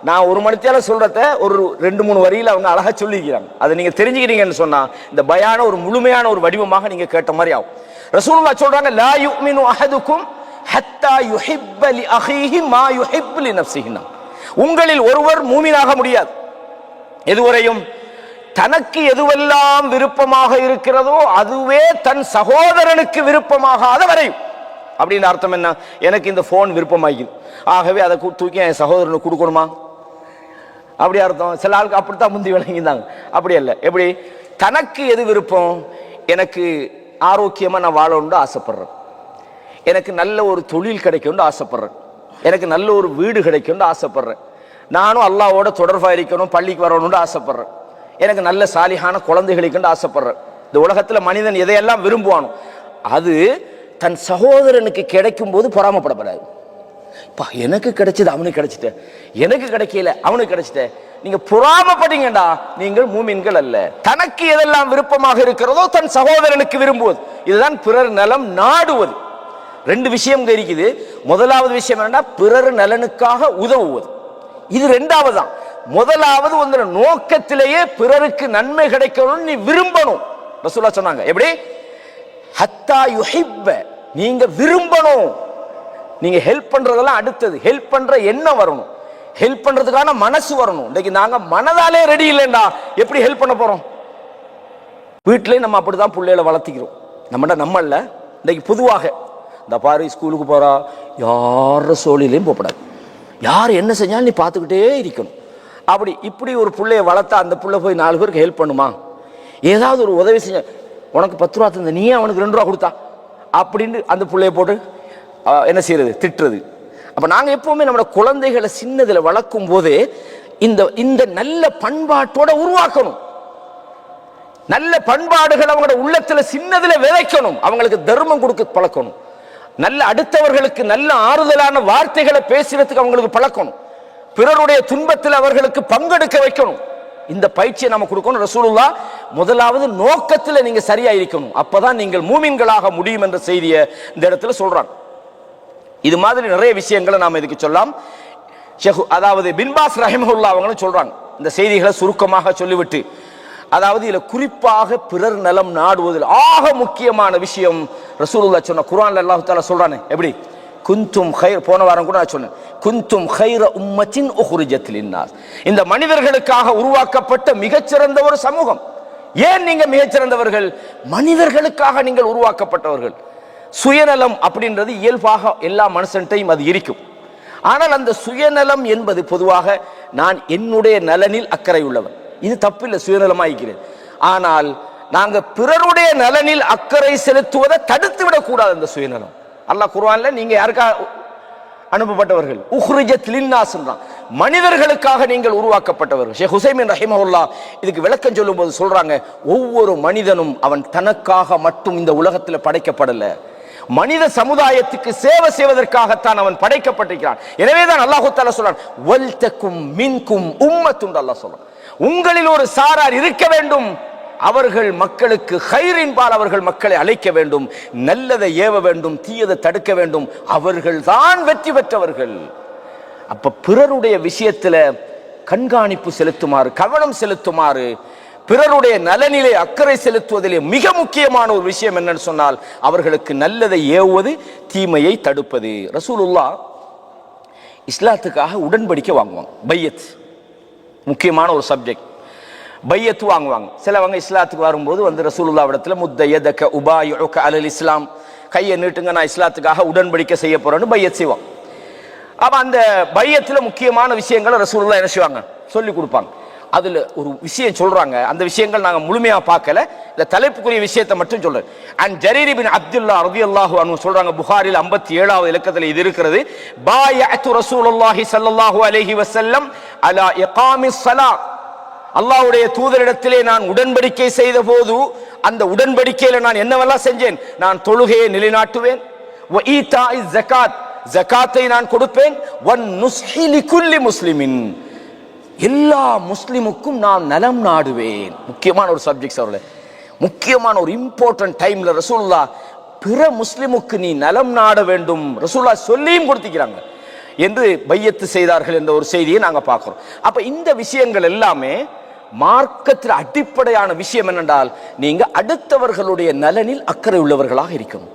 நான் ஒரு மணித்தால சொல்றத ஒரு 2-3 வரியில அவங்க அழகா சொல்லிக்கிறாங்க. அதை நீங்க தெரிஞ்சுக்கிறீங்கன்னு சொன்னா இந்த பயான ஒரு முழுமையான ஒரு வடிவமாக நீங்க கேட்ட மாதிரி ஆகும். ரசூலுல்லாஹ் சொல்றாங்க, லா யுமினு அஹதுக்கும் ஹத்தா யுஹிப்ப லி அஹீஹி மா யுஹிப்பு லினஃப்ஸிஹி, உங்களில் ஒருவர் மூமினாக முடியாது எதுவரையும் தனக்கு எதுவெல்லாம் விருப்பமாக இருக்கிறதோ அதுவே தன் சகோதரனுக்கு விருப்பமாகாத வரையும். அப்படின்னு அர்த்தம் என்ன? எனக்கு இந்த போன் விருப்பமாகிது, ஆகவே அதை தூக்கி என் சகோதரனுக்கு கொடுக்கணுமா, அப்படி அர்த்தம். சில ஆளுக்கு அப்படித்தான் முந்தி விளங்கிந்தாங்க. அப்படி அல்ல. எப்படி? தனக்கு எது விருப்பம், எனக்கு ஆரோக்கியமா நான் வாழணும்னு ஆசைப்படுறேன், எனக்கு நல்ல ஒரு தொழில் கிடைக்கும்னு ஆசைப்படுறேன், எனக்கு நல்ல ஒரு வீடு கிடைக்கும்னு ஆசைப்படுறேன், நானும் அல்லாஹ்வோட தொடர்பா இருக்கணும், பள்ளிக்கு வரணும்னு ஆசைப்படுறேன், எனக்கு நல்ல சாலிஹான குழந்தைகளுக்கு ஆசைப்படுறேன். இந்த உலகத்துல மனிதன் எதையெல்லாம் விரும்புவானோ அது தன் சகோதரனுக்கு கிடைக்கும் போது பொறாமப்படப்படாது. எனக்கு கிடைச்சது அவனுக்கு கிடைச்சிட்ட, எனக்கு கிடைக்கல அவனுக்கு கிடைச்சிட்ட, நீங்க பொறாமப்பட்டீங்கடா நீங்கள் மூமின்கள் அல்ல. தனக்கு எதெல்லாம் விருப்பமாக இருக்கிறதோ தன் சகோதரனுக்கு விரும்புவது, இதுதான் பிறர் நலம் நாடுவது. 2 விஷயம் இருக்குது. முதலாவது விஷயம் என்னன்னா பிறர் நலனுக்காக உதவுவது, இது 2வது தான். முதலாவது வந்து நோக்கத்திலேயே பிறருக்கு நன்மை கிடைக்கணும், நீ விரும்பணும். ரசூலுல்லாஹ் சொன்னாங்க, எப்படி? ஹத்தா யுஹிப்ப, நீங்க விரும்பணும். நீங்க ஹெல்ப் பண்றதெல்லாம் அடுத்தது, ஹெல்ப் பண்ற எண்ணம் வரணும், ஹெல்ப் பண்றதுக்கான மனசு வரணும். இன்னைக்கு நாங்க மனதாலே ரெடி இல்லைண்டா எப்படி ஹெல்ப் பண்ண போறோம்? வீட்டிலே நம்ம அப்படிதான் பிள்ளைகளை வளர்த்திக்கிறோம். நம்மள இன்னைக்கு பொதுவாக இந்த பாரு ஸ்கூலுக்கு போறா, யார சோழிலையும் போகப்படாது, யார் என்ன செஞ்சாலும் நீ பார்த்துக்கிட்டே இருக்கணும். அப்படி இப்படி ஒரு பிள்ளைய வளர்த்தா அந்த பிள்ளை போய் 4 பேருக்கு ஹெல்ப் பண்ணுமா? ஏதாவது ஒரு உதவி செஞ்ச, உனக்கு 10 ரூபா தந்த நீயே அவனுக்கு 2 ரூபா கொடுத்தா அப்படின்னு அந்த பிள்ளைய போட்டு என்ன செய்யறது? திட்டுறது. அப்ப நாங்க எப்பவுமே நம்ம குழந்தைகளை சின்னதுல வளர்க்கும் போதே இந்த நல்ல பண்பாட்டோட உருவாக்கணும். நல்ல பண்பாடுகள் அவங்களோட உள்ளத்துல சின்னதுல விதைக்கணும். அவங்களுக்கு தர்மம் கொடுக்க பழக்கணும். நல்ல அடுத்தவர்களுக்கு நல்ல ஆறுதலான வார்த்தைகளை பேசுறதுக்கு அவங்களுக்கு பழக்கணும். பிறருடைய துன்பத்தில் அவர்களுக்கு பங்கெடுக்க வைக்கணும். இந்த பயிற்சியை நம்ம கொடுக்கணும். ரசூலுல்லாஹ் முதலாவது நோக்கத்துல நீங்க சரியா இருக்கணும், அப்பதான் நீங்கள் மூமின்களாக முடியும் என்ற செய்தியை இந்த இடத்துல சொல்றாங்க. இது மாதிரி நிறைய விஷயங்களை நாம இதுக்கு சொல்லலாம். அதாவது பின்பாஸ் ரஹிமஹுல்லாஹ் அவங்களும் சொல்றாங்க இந்த செய்திகளை சுருக்கமாக சொல்லிவிட்டு, அதாவது இதுல குறிப்பாக பிறர் நலம் நாடுவதில் ஆக முக்கியமான விஷயம் ரசூலுல்லாஹ் சொன்ன குர்ஆன்ல அல்லாஹ் தஆலா சொல்றானே, எப்படி? குந்தும் கைர், போன வாரம் கூட நான் சொன்னேன், குந்தும் கைர உம்மத்தின் உஹ்ரிஜத் லின்னாஸ், இந்த மனிதர்களுக்காக உருவாக்கப்பட்ட மிகச்சிறந்த ஒரு சமூகம். ஏன் நீங்க மிகச்சிறந்தவர்கள்? மனிதர்களுக்காக நீங்கள் உருவாக்கப்பட்டவர்கள். சுயநலம் அப்படின்றது இயல்பாக எல்லா மனுஷன்ட்டையும் அது இருக்கும். ஆனால் அந்த சுயநலம் என்பது பொதுவாக நான் என்னுடைய நலனில் அக்கறை உள்ளவன், இது தப்பில்லை, சுயநலமாய்க்கிறது. ஆனால் நாங்க பிறருடைய நலனில் அக்கறை செலுத்துவதை தடுத்து விடக்கூடாது. அந்த சுயநலம் அல்லாஹ் குர்ஆன்ல நீங்க யாருக்கா அனுப்பப்பட்டவர்கள், உஹ்ரிஜத் லின்னாஸ், மனிதர்களுக்காக நீங்கள் உருவாக்கப்பட்டவர்கள். ஷேக் ஹுசைமின் ரஹிமஹுல்லாஹ் இதுக்கு விளக்கம் சொல்லும் போது சொல்றாங்க, ஒவ்வொரு மனிதனும் அவன் தனக்காக மட்டும் இந்த உலகத்தில் படைக்கப்படல, மனித சமுதாயத்துக்கு சேவை செய்வதற்காகத்தான் அவன் படைக்கப்பட்டிருக்கிறான். எனவேதான் அல்லாஹ் தஆலா சொல்றான், வல் தக்கும் மின்கும் உம்மத்துன், அல்லாஹ் சொல்றான் உங்களில் ஒரு சாரார் இருக்க வேண்டும், அவர்கள் மக்களுக்கு கைரின்பால் அவர்கள் மக்களை அழைக்க வேண்டும், நல்லதை ஏவ வேண்டும், தீயதை தடுக்க வேண்டும், அவர்கள் தான் வெற்றி பெற்றவர்கள். அப்ப பிறருடைய விஷயத்துல கண்காணிப்பு செலுத்துமாறு, கவனம் செலுத்துமாறு, பிறருடைய நலனிலே அக்கறை செலுத்துவதிலே மிக முக்கியமான ஒரு விஷயம் என்னன்னு சொன்னால் அவர்களுக்கு நல்லதை ஏவுவது, தீமையை தடுப்பது. ரசூலுல்லாஹ் இஸ்லாத்துக்காக உடன்படிக்கை வாங்குவாங்க. பையத் முக்கியமான ஒரு சப்ஜெக்ட். பையத்து வாங்குவாங்க. சிலவங்க இஸ்லாத்துக்கு வரும்போது வந்து ரசூலுல்லாஹ் இடத்துல முத்தயதக உபாயுக அலல் இஸ்லாம், கையை நீட்டுங்க நான் இஸ்லாத்துக்காக உடன்படிக்கை செய்ய போறேன்னு பையத் செய்வாங்க. அப்ப அந்த பையத்துல முக்கியமான விஷயங்களை ரசூலுல்லாஹ் என்ன செய்வாங்க, சொல்லி கொடுப்பாங்க. அதுல ஒரு விஷயம் சொல்றாங்க, அந்த விஷயங்கள் நாங்க முழுமையா பார்க்கல, இந்த தலைப்புக்குரிய விஷயத்தை மட்டும் சொல்றேன். அன் ஜரீர் இப்னு அப்துல்லாஹ் ரலியல்லாஹு அன்ஹு சொல்றாங்க, புகாரில் 57வது இலக்கத்தில் இது இருக்கிறது, பாயஅத்து ரசூலுல்லாஹி ஸல்லல்லாஹு அலைஹி வஸல்லம் அலா இகாமிஸ் ஸலாத், அல்லாஹ்வுடைய தூதரிடத்திலே நான் உடன்படிக்கை செய்த போது அந்த உடன்படிக்கையில நான் என்னவெல்லாம் செஞ்சேன், நான் தொழுகையை நிலைநாட்டுவேன், வ ஈதாஇஸ் ஸகாத், ஜகாத்தை நான் கொடுப்பேன், வன் நுஸ்ஹி லிகுல்லி முஸ்லிமின், எல்லா முஸ்லிமுக்கும் நான் நலம் நாடுவேன். முக்கியமான ஒரு சப்ஜெக்ட் அவர்களே, முக்கியமான ஒரு இம்பார்ட்டன்ட் டைம்ல ரசூலுல்லாஹ் பிற முஸ்லிமுக்கு நீ நலம் நாட வேண்டும் ரசூலுல்லாஹ் சொல்லியும் கொடுத்திருக்கிறாங்க என்று பையத்து செய்தார்கள் என்ற ஒரு செய்தியை நாங்க பார்க்கிறோம். அப்ப இந்த விஷயங்கள் எல்லாமே மார்க்கத்தில் அடிப்படையான விஷயம் என்னென்றால், நீங்க அடுத்தவர்களுடைய நலனில் அக்கறை உள்ளவர்களாக இருக்கணும்,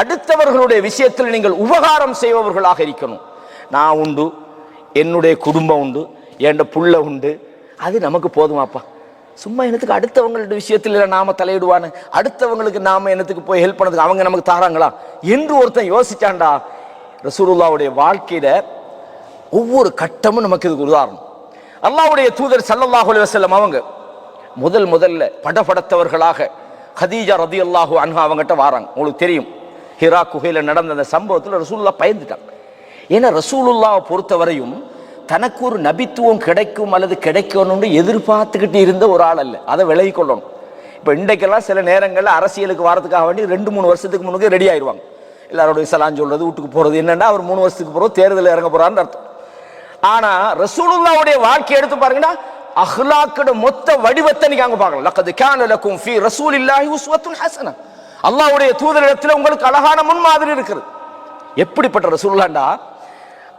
அடுத்தவர்களுடைய விஷயத்தில் நீங்கள் உபகாரம் செய்பவர்களாக இருக்கணும். நான் உண்டு, என்னுடைய குடும்பம் உண்டு, என் புள்ள உண்டு, அது நமக்கு போதுமாப்பா. சும்மா என்னத்துக்கு அடுத்தவங்களுடைய விஷயத்தில் நாம தலையிடுவானு, அடுத்தவங்களுக்கு நாம என்னத்துக்கு போய் ஹெல்ப் பண்ணதுக்கு அவங்க நமக்கு தாராங்களா என்று ஒருத்தன் யோசிச்சாண்டா, ரசூலுல்லாஹ்வுடைய வாழ்க்கையில ஒவ்வொரு கட்டமும் நமக்கு இதுக்கு உதாரணம். அல்லாஹ்வுடைய தூதர் ஸல்லல்லாஹு அலைஹி வஸல்லம் அவங்க முதல்ல படபடத்தவர்களாக கதீஜா ரலியல்லாஹு அன்ஹா அவங்ககிட்ட வராங்க. உங்களுக்கு தெரியும், ஹிரா குகையில நடந்த அந்த சம்பவத்தில் ரசூலுல்லாஹ் பயந்துட்டாங்க. ஏன்னா ரசூலுல்லாஹ் பொறுத்தவரையும் தனக்கு ஒரு நபித்துவம் கிடைக்கும் அல்லது கிடைக்கணும்னு எதிர்பார்த்துக்கிட்டு இருந்த ஒரு ஆள் அல்ல, அதை விலகி கொள்ளணும். இப்போ இன்றைக்கெல்லாம் சில நேரங்களில் அரசியலுக்கு வரதுக்காக வேண்டி 2-3 வருஷத்துக்கு முன்னுக்கு ரெடி ஆயிடுவாங்க. எல்லாரோடைய சலான் சொல்றது, வீட்டுக்கு போறது, என்னன்னா அவர் 3 வருஷத்துக்கு போறோம் தேர்தல் இறங்க போறான்னு அர்த்தம். ஆனா ரசூலுல்லாஹ்வுடைய வாழ்க்கை எடுத்து பாருங்கன்னா, அஹ்லாக்கோட மொத்த வடிவத்தை நீங்க அங்க பார்க்கலாம். லக்கத் கான லக்கும் ஃபீ ரசூலில்லாஹி உஸ்வத்துன் ஹஸனா, அல்லாஹ்வுடைய தூதரிடத்தில் உங்களுக்கு அழகான முன்மாதிரி இருக்குது. எப்படிப்பட்ட ரசூலுல்லாஹ்டா,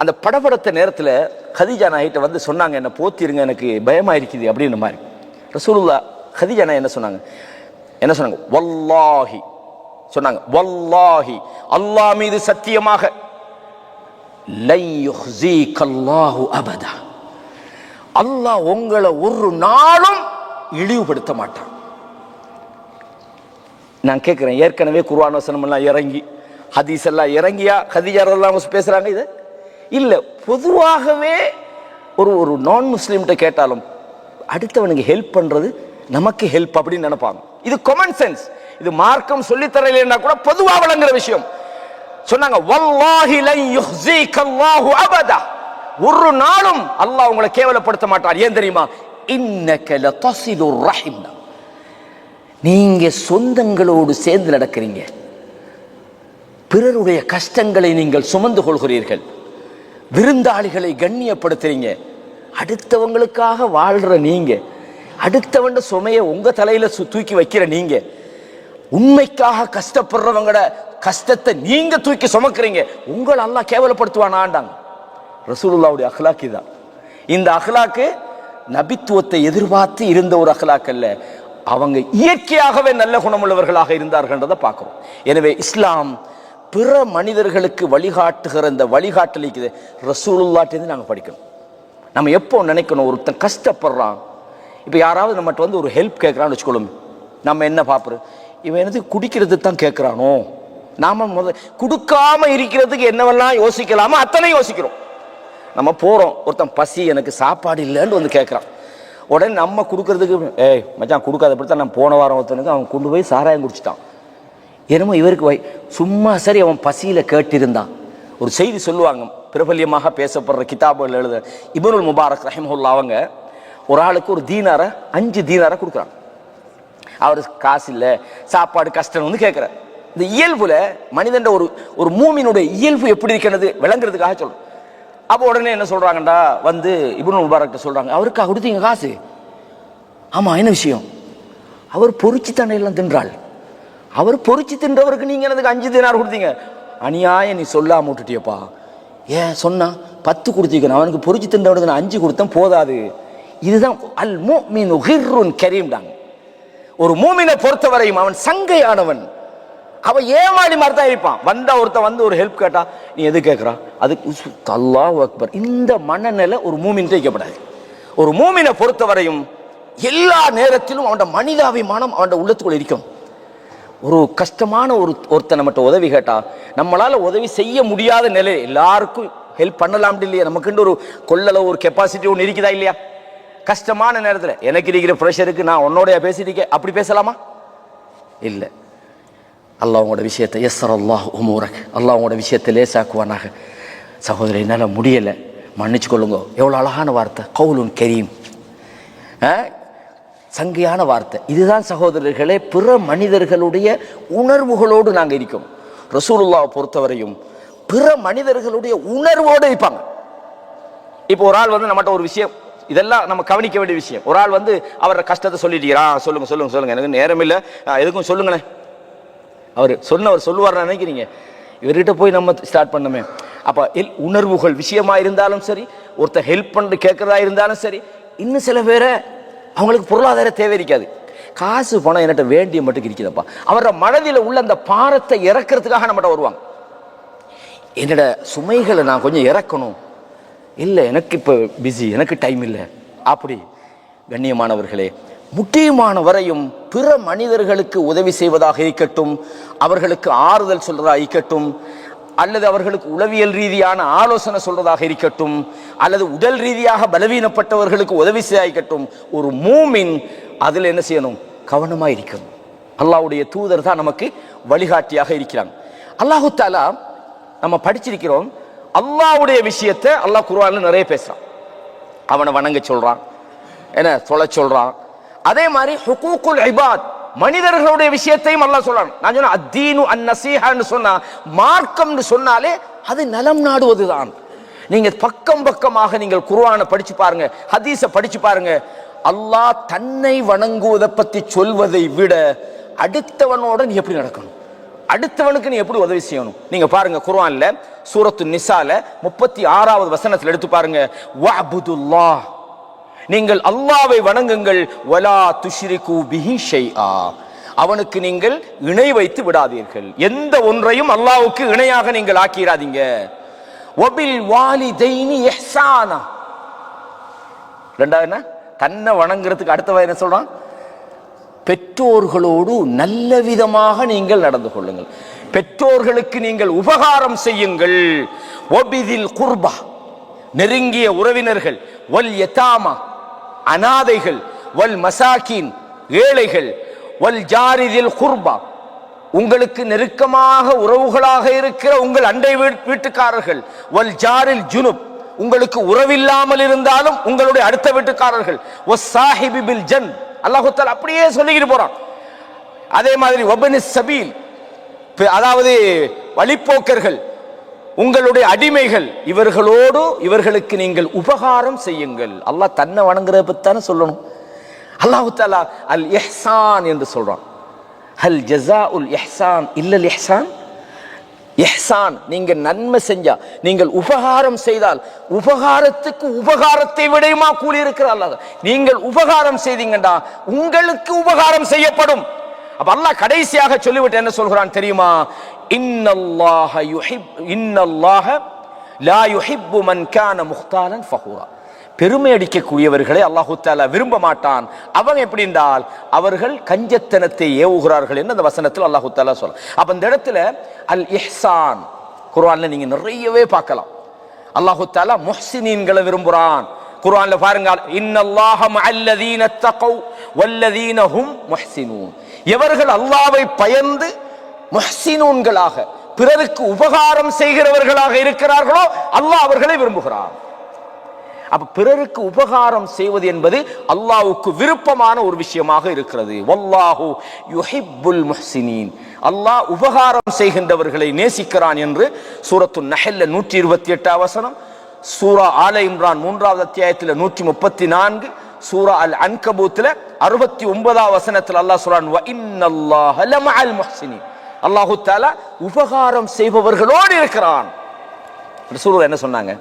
அந்த படபடத்த நேரத்துல கதீஜா நாயிட்ட வந்து சொன்னாங்க, என்ன போத்திருங்க, எனக்கு பயமா இருக்குது அப்படின்ற மாதிரி. ரசூலுல்லாஹ் கதீஜா நாய் என்ன சொன்னாங்க, வல்லாஹி சொன்னாங்க, வல்லாஹி அல்லாஹ் மீது சத்தியமாக, லை யுஹ்ஸீகல்லாஹு அபதா, அல்லாஹ் உங்களை ஒரு நாளும் இழிவுபடுத்த மாட்டான். நான் கேட்கிறேன், ஏற்கனவே குர்ஆன் வசனம் எல்லாம் இறங்கி ஹதீஸ் எல்லாம் இறங்கியா கதீஜா ரலியல்லாஹு அன்ஹா பேசுறாங்க? இது இல்ல, பொதுவாகவே ஒரு நான் முஸ்லீம்கிட்ட கேட்டாலும் அடுத்தவனுக்கு ஹெல்ப் பண்றது நமக்கு ஹெல்ப் அப்படின்னு நினைப்பாங்க. இது காமன் சென்ஸ், இது மார்க்கம் சொல்லி தரலைன்னா கூட பொதுவா வழங்குற விஷயம். சொன்னாங்க, வல்லாஹி லை யுஹ்ஸீகல்லாஹு அபதா, ஒரு நாளும் அல்லாஹ் உங்களை கேவலப்படுத்த மாட்டார். ஏன் தெரியுமா? இன்னக லதஸிலுர் ரஹிம், நீங்க சொந்தங்களோடு சேர்ந்து நடக்கிறீங்க, பிறருடைய கஷ்டங்களை நீங்கள் சுமந்து கொள்கிறீர்கள், விருந்தாளிகளை கண்ணியப்படுத்துறீங்க, அடுத்தவங்களுக்காக வாழ்ற நீங்க, அடுத்தவண்ட சுமைய உங்க தலையில தூக்கி வைக்கிற நீங்க, உண்மைக்காக கஷ்டப்படுறவங்களோட கஷ்டத்தை நீங்க தூக்கி சுமக்கிறீங்க, உங்களை அல்லாஹ் கேவலப்படுத்துவானாண்டாங்க. ரசூலுல்லாஹ்வுடைய அக்லாக் தான். இந்த அக்லாக்கு நபித்துவத்தை எதிர்பார்த்து இருந்த ஒரு அக்லாக் அல்ல, அவங்க இயற்கையாகவே நல்ல குணமுள்ளவர்களாக இருந்தார்கள்ன்றதை பார்க்கிறோம். எனவே இஸ்லாம் பிற மனிதர்களுக்கு வழிகாட்டுகிற இந்த வழிகாட்டலிக்கு ரசூலுல்லாஹ்ட்டேருந்து நாங்கள் படிக்கணும். நம்ம எப்போ நினைக்கணும், ஒருத்தன் கஷ்டப்படுறான், இப்போ யாராவது நம்மகிட்ட வந்து ஒரு ஹெல்ப் கேட்குறான்னு வச்சுக்கொள்ளும், நம்ம என்ன பார்க்குறோம், இவன் என்னது குடிக்கிறதுக்கு தான் கேட்குறானோ, நாம கொடுக்காம இருக்கிறதுக்கு என்னவெல்லாம் யோசிக்கலாமோ அத்தனை யோசிக்கிறோம். நம்ம போகிறோம், ஒருத்தன் பசி எனக்கு சாப்பாடு இல்லைன்னு வந்து கேட்குறான், உடனே நம்ம கொடுக்கறதுக்கு மச்சான் கொடுக்காத படுத்தா நான் போன வாரம் ஒருத்தனுக்கு அவன் கொண்டு போய் சாராயம் குடிச்சிட்டான். என்னமோ இவருக்கு சும்மா சரி அவன் பசியில கேட்டிருந்தான். ஒரு செய்தி சொல்லுவாங்க, பிரபல்யமாக பேசப்படுற கிதாபுகள் எழுத இப்னுல் முபாரக் ரஹிமஹுல்லா அவங்க ஒரு ஆளுக்கு ஒரு தீனாரை 5 தீனாரை கொடுக்குறாங்க. அவர் காசு இல்லை, சாப்பாடு கஷ்டம் வந்து கேட்குறாரு. இந்த இயல்புல மனிதன் ஒரு மூமினுடைய இயல்பு எப்படி இருக்கிறது விளங்குறதுக்காக சொல்றேன். அப்போ உடனே என்ன சொல்றாங்கடா வந்து இப்னுல் முபாரக் சொல்றாங்க, அவருக்கா கொடுத்தீங்க காசு? ஆமா, என்ன விஷயம்? அவர் பொறிச்சு தானே எல்லாம் தின்றாள். அவர் பொறிச்சு தின்றவருக்கு நீங்க எனக்கு 5 தீனார் கொடுத்தீங்க. அநியாயம், நீ சொல்லாம விட்டுட்டியப்பா. ஏன் சொன்னா 10 கொடுத்தீங்க, அவனுக்கு பொறிச்சு தின்றவனுக்கு நான் 5 கொடுத்தேன் போதாது. இதுதான் அல் முஃமினு கிர்ருன் கரீம் தாங்க. ஒரு மூமினை பொறுத்தவரையும் அவன் சங்கையானவன், அவன் ஏமாளி மாதிரி தான் இருப்பான். வந்தா ஒருத்தன் வந்து ஒரு ஹெல்ப் கேட்டா நீ எது கேட்கறான், அதுக்கு அல்லாஹ் அக்பர். இந்த மனநிலை ஒரு மூமின் வைக்கப்படாது. ஒரு மூமினை பொறுத்தவரையும் எல்லா நேரத்திலும் அவனோட மனிதாபிமானம் அவனோட உள்ளத்துக்குள்ள இருக்கும். ஒரு கஷ்டமான ஒருத்தனை மட்டும் உதவி கேட்டா நம்மளால உதவி செய்ய முடியாத நிலை, எல்லாருக்கும் ஹெல்ப் பண்ணலாம் இல்லையா, நமக்குன்னு ஒரு கொள்ளளவு ஒரு கெப்பாசிட்டி ஒன்று இருக்குதா இல்லையா? கஷ்டமான நேரத்தில் எனக்கு இருக்கிற ப்ரெஷருக்கு நான் உன்னோடைய பேசிட்டு அப்படி பேசலாமா? இல்லை. அல்லாஹ் உங்களோட விஷயத்தை யஸ்ஸரல்லாஹு உமூரக், அல்லாஹ் உங்களோட விஷயத்தை லேசாக்குவானாக. சகோதரி, என்னால் முடியலை, மன்னிச்சு கொள்ளுங்க. எவ்வளோ அழகான வார்த்தை, கவுலுன் கரீம், சங்கையான வார்த்தை. இதுதான் சகோதரர்களே பிற மனிதர்களுடைய உணர்வுகளோடு நாங்கள் இருக்கோம். ரசூலுல்லாஹ் பொறுத்தவரையும் பிற மனிதர்களுடைய உணர்வோடு இருப்பாங்க. இப்போ ஒரு ஆள் வந்து நம்மகிட்ட ஒரு விஷயம், இதெல்லாம் நம்ம கவனிக்க வேண்டிய விஷயம். ஒரு ஆள் வந்து அவரோட கஷ்டத்தை சொல்லிட்டீங்களா, சொல்லுங்க சொல்லுங்க சொல்லுங்க, எனக்கு நேரம் இல்லை, எதுக்கும் சொல்லுங்களேன். அவர் சொல்லுவார் நினைக்கிறீங்க, இவர்கிட்ட போய் நம்ம ஸ்டார்ட் பண்ணமே. அப்ப உணர்வுகள் விஷயமா இருந்தாலும் சரி, ஒருத்தர் ஹெல்ப் பண்ண கேட்கறதா இருந்தாலும் சரி. இன்னும் சில பேரை அவங்களுக்கு பொருளாதார தேவை இருக்காது, காசு பணம் என்கிட்ட வேண்டிய மட்டும் இருக்குதப்பா. அவரோட மனதில் உள்ள அந்த பாரத்தை இறக்கிறதுக்காக நம்மகிட்ட வருவாங்க. என்னோட சுமைகளை நான் கொஞ்சம் இறக்கணும், இல்லை எனக்கு இப்போ பிஸி, எனக்கு டைம் இல்லை. அப்படி கண்ணியமானவர்களே, முக்கியமான வரையும் பிற மனிதர்களுக்கு உதவி செய்வதாக இருக்கட்டும், அவர்களுக்கு ஆறுதல் சொல்றதாக இருக்கட்டும், அல்லது அவர்களுக்கு உளவியல் ரீதியான ஆலோசனை சொல்றதாக இருக்கட்டும், அல்லது உடல் ரீதியாக பலவீனப்பட்டவர்களுக்கு உதவி செய்யட்டும், ஒரு மூமின் அதில் என்ன செய்யணும்? கவனமா இருக்கணும். அல்லாஹ்வுடைய தூதர் தான் நமக்கு வழிகாட்டியாக இருக்கிறாங்க. அல்லாஹு தஆலா நம்ம படிச்சிருக்கிறோம், அல்லாஹ்வுடைய விஷயத்தை அல்லாஹ் குர்ஆன்ல நிறைய பேசுறான். அவனை வணங்க சொல்றான், என்ன சொல்ல சொல்றான். அதே மாதிரி ஹுகூக்குல் இபாத், மனிதர்களுடைய விஷயத்தையும் அல்லாஹ் சொல்றான். நான் சொன்ன அத்தீனு அந்நஸீஹான்னு சொன்னா, மார்க்கம்னு சொன்னாலே அது நலம் நாடுவதுதான். நீங்க பக்கம் பக்கமாக நீங்கள் குர்ஆனை படிச்சு பாருங்க, ஹதீஸை படிச்சு பாருங்க. அல்லாஹ் தன்னை வணங்குவதை பத்தி சொல்வதை விட அடுத்தவனோட நீ எப்படி நடக்கணும், அடுத்தவனுக்கு நீ எப்படி உதவி செய்யணும். நீங்க பாருங்க குர்ஆன்ல சூரத்து நிசால 36வது வசனத்தில் எடுத்து பாருங்க, வஅபுதுல்லாஹ், நீங்கள் அல்லாஹ்வை வணங்குங்கள், வலா துஷ்ரிகு பிஹி ஷைஆ, அவனுக்கு நீங்கள் இணை வைத்து விடாதீர்கள், எந்த ஒன்றையும் அல்லாஹ்வுக்கு இணையாக நீங்கள் ஆக்கிராதீங்க. வபில் வாலிதைனி இஹ்சானா, ரெண்டாவது என்ன, தன்னை வணங்குறதுக்கு அடுத்தவன் என்ன சொல்றான்? பெற்றோர்களோடு நல்ல விதமாக நீங்கள் நடந்து கொள்ளுங்கள், பெற்றோர்களுக்கு நீங்கள் உபகாரம் செய்யுங்கள். வபிதில் குர்பா, நெருங்கிய உறவினர்கள், வல் யதாமா, அனாதைகள், வல் மசாகின், ஏழைகள், வல் ஜாரிதில் குர்பா, உங்களுக்கு நெருக்கமாக உறவுகளாக இருக்கிற உங்கள் அண்டை வீட்டுக்காரர்கள், வல் ஜாரில் ஜுனுப், உங்களுக்கு உறவில்லாமல் இருந்தாலும் உங்களுடைய அடுத்த வீட்டுக்காரர்கள், வஸ்ஸாஹிபி பில் ஜன், அல்லாஹ் தஆலா அப்படியே சொல்லிக்கிட்டு போறான். அதே மாதிரி வபனிஸ் சபீல், அதாவது வழிப்போக்கர்கள், உங்களுடைய அடிமைகள், இவர்களுக்கு நீங்கள் உபகாரம் செய்யுங்கள். அல்லாஹ் தன்னை வணங்குறத பத்தானே சொல்லணும். அல்லாஹ் தஆலா அல் இஹ்சான் என்று சொல்றான். ஹல் ஜஸாஉல் இஹ்சான் இல்லல் இஹ்சான், இஹ்சான் நீங்க நன்மை செஞ்சா, நீங்கள் உபகாரம் செய்தால், உபகாரத்துக்கு உபகாரத்தை விடையுமா கூலி இருக்கிற அல்லாஹ். நீங்கள் உபகாரம் செய்தீங்கடா உங்களுக்கு உபகாரம் செய்யப்படும். அப்ப அல்லாஹ் கடைசியாக சொல்லிவிட்டு என்ன சொல்கிறான் தெரியுமா? இன்னல்லாஹ லா யுஹிப்பு மன் கான முக்தாலன் ஃபஹூரா, பெருமை அடிக்கக்கூடியவர்களை அல்லாஹு தஆலா விரும்ப மாட்டான். அவங்க எப்படி என்றால் அவர்கள் கஞ்சத்தனத்தை ஏவுகிறார்கள் என்று அந்த வசனத்தில் அல்லாஹு தஆலா சொல்ல. அப்ப இந்த இடத்துல அல் இஹ்சான் குர்ஆன்ல நீங்க நிறையவே பார்க்கலாம். அல்லாஹு தஆலா முஹ்சினீன்களை விரும்புறான், குர்ஆன்ல பாருங்க, இன்னல்லாஹ மஅல்லதீன தகவ் வல்லதீன ஹும் முஹ்ஸினூன். எவர்கள் அல்லாஹ்வை பயந்து முஹ்ஸினூன்களாக பிறருக்கு உபகாரம் செய்கிறவர்களாக இருக்கிறார்களோ அல்லாஹ் அவர்களை விரும்புகிறார். அப்ப பிறருக்கு உபகாரம் செய்வது என்பது அல்லாஹ்வுக்கு விருப்பமான ஒரு விஷயமாக இருக்கிறது. வல்லாஹு யுஹிப்புல் முஹ்ஸினீன். அல்லாஹ் உபகாரம் செய்கின்றவர்களை நேசிக்கிறான் என்று சூரத்து நஹ்ல்ல 128 வசனம், சூரா ஆல இம்ரான் 3வது அத்தியாயத்தில் 134, சூரா அல் அன்கபூத்ல 69வது வசனத்தில் அல்லாஹ் சொல்றான், வ இன்னல்லாஹ லமஅல் முஹ்ஸினீன். அல்லாஹு தஆலா உபகாரம் செய்பவர்களோடு இருக்கிறான். ரசூலுல்லாஹ் என்ன சொன்னாங்க?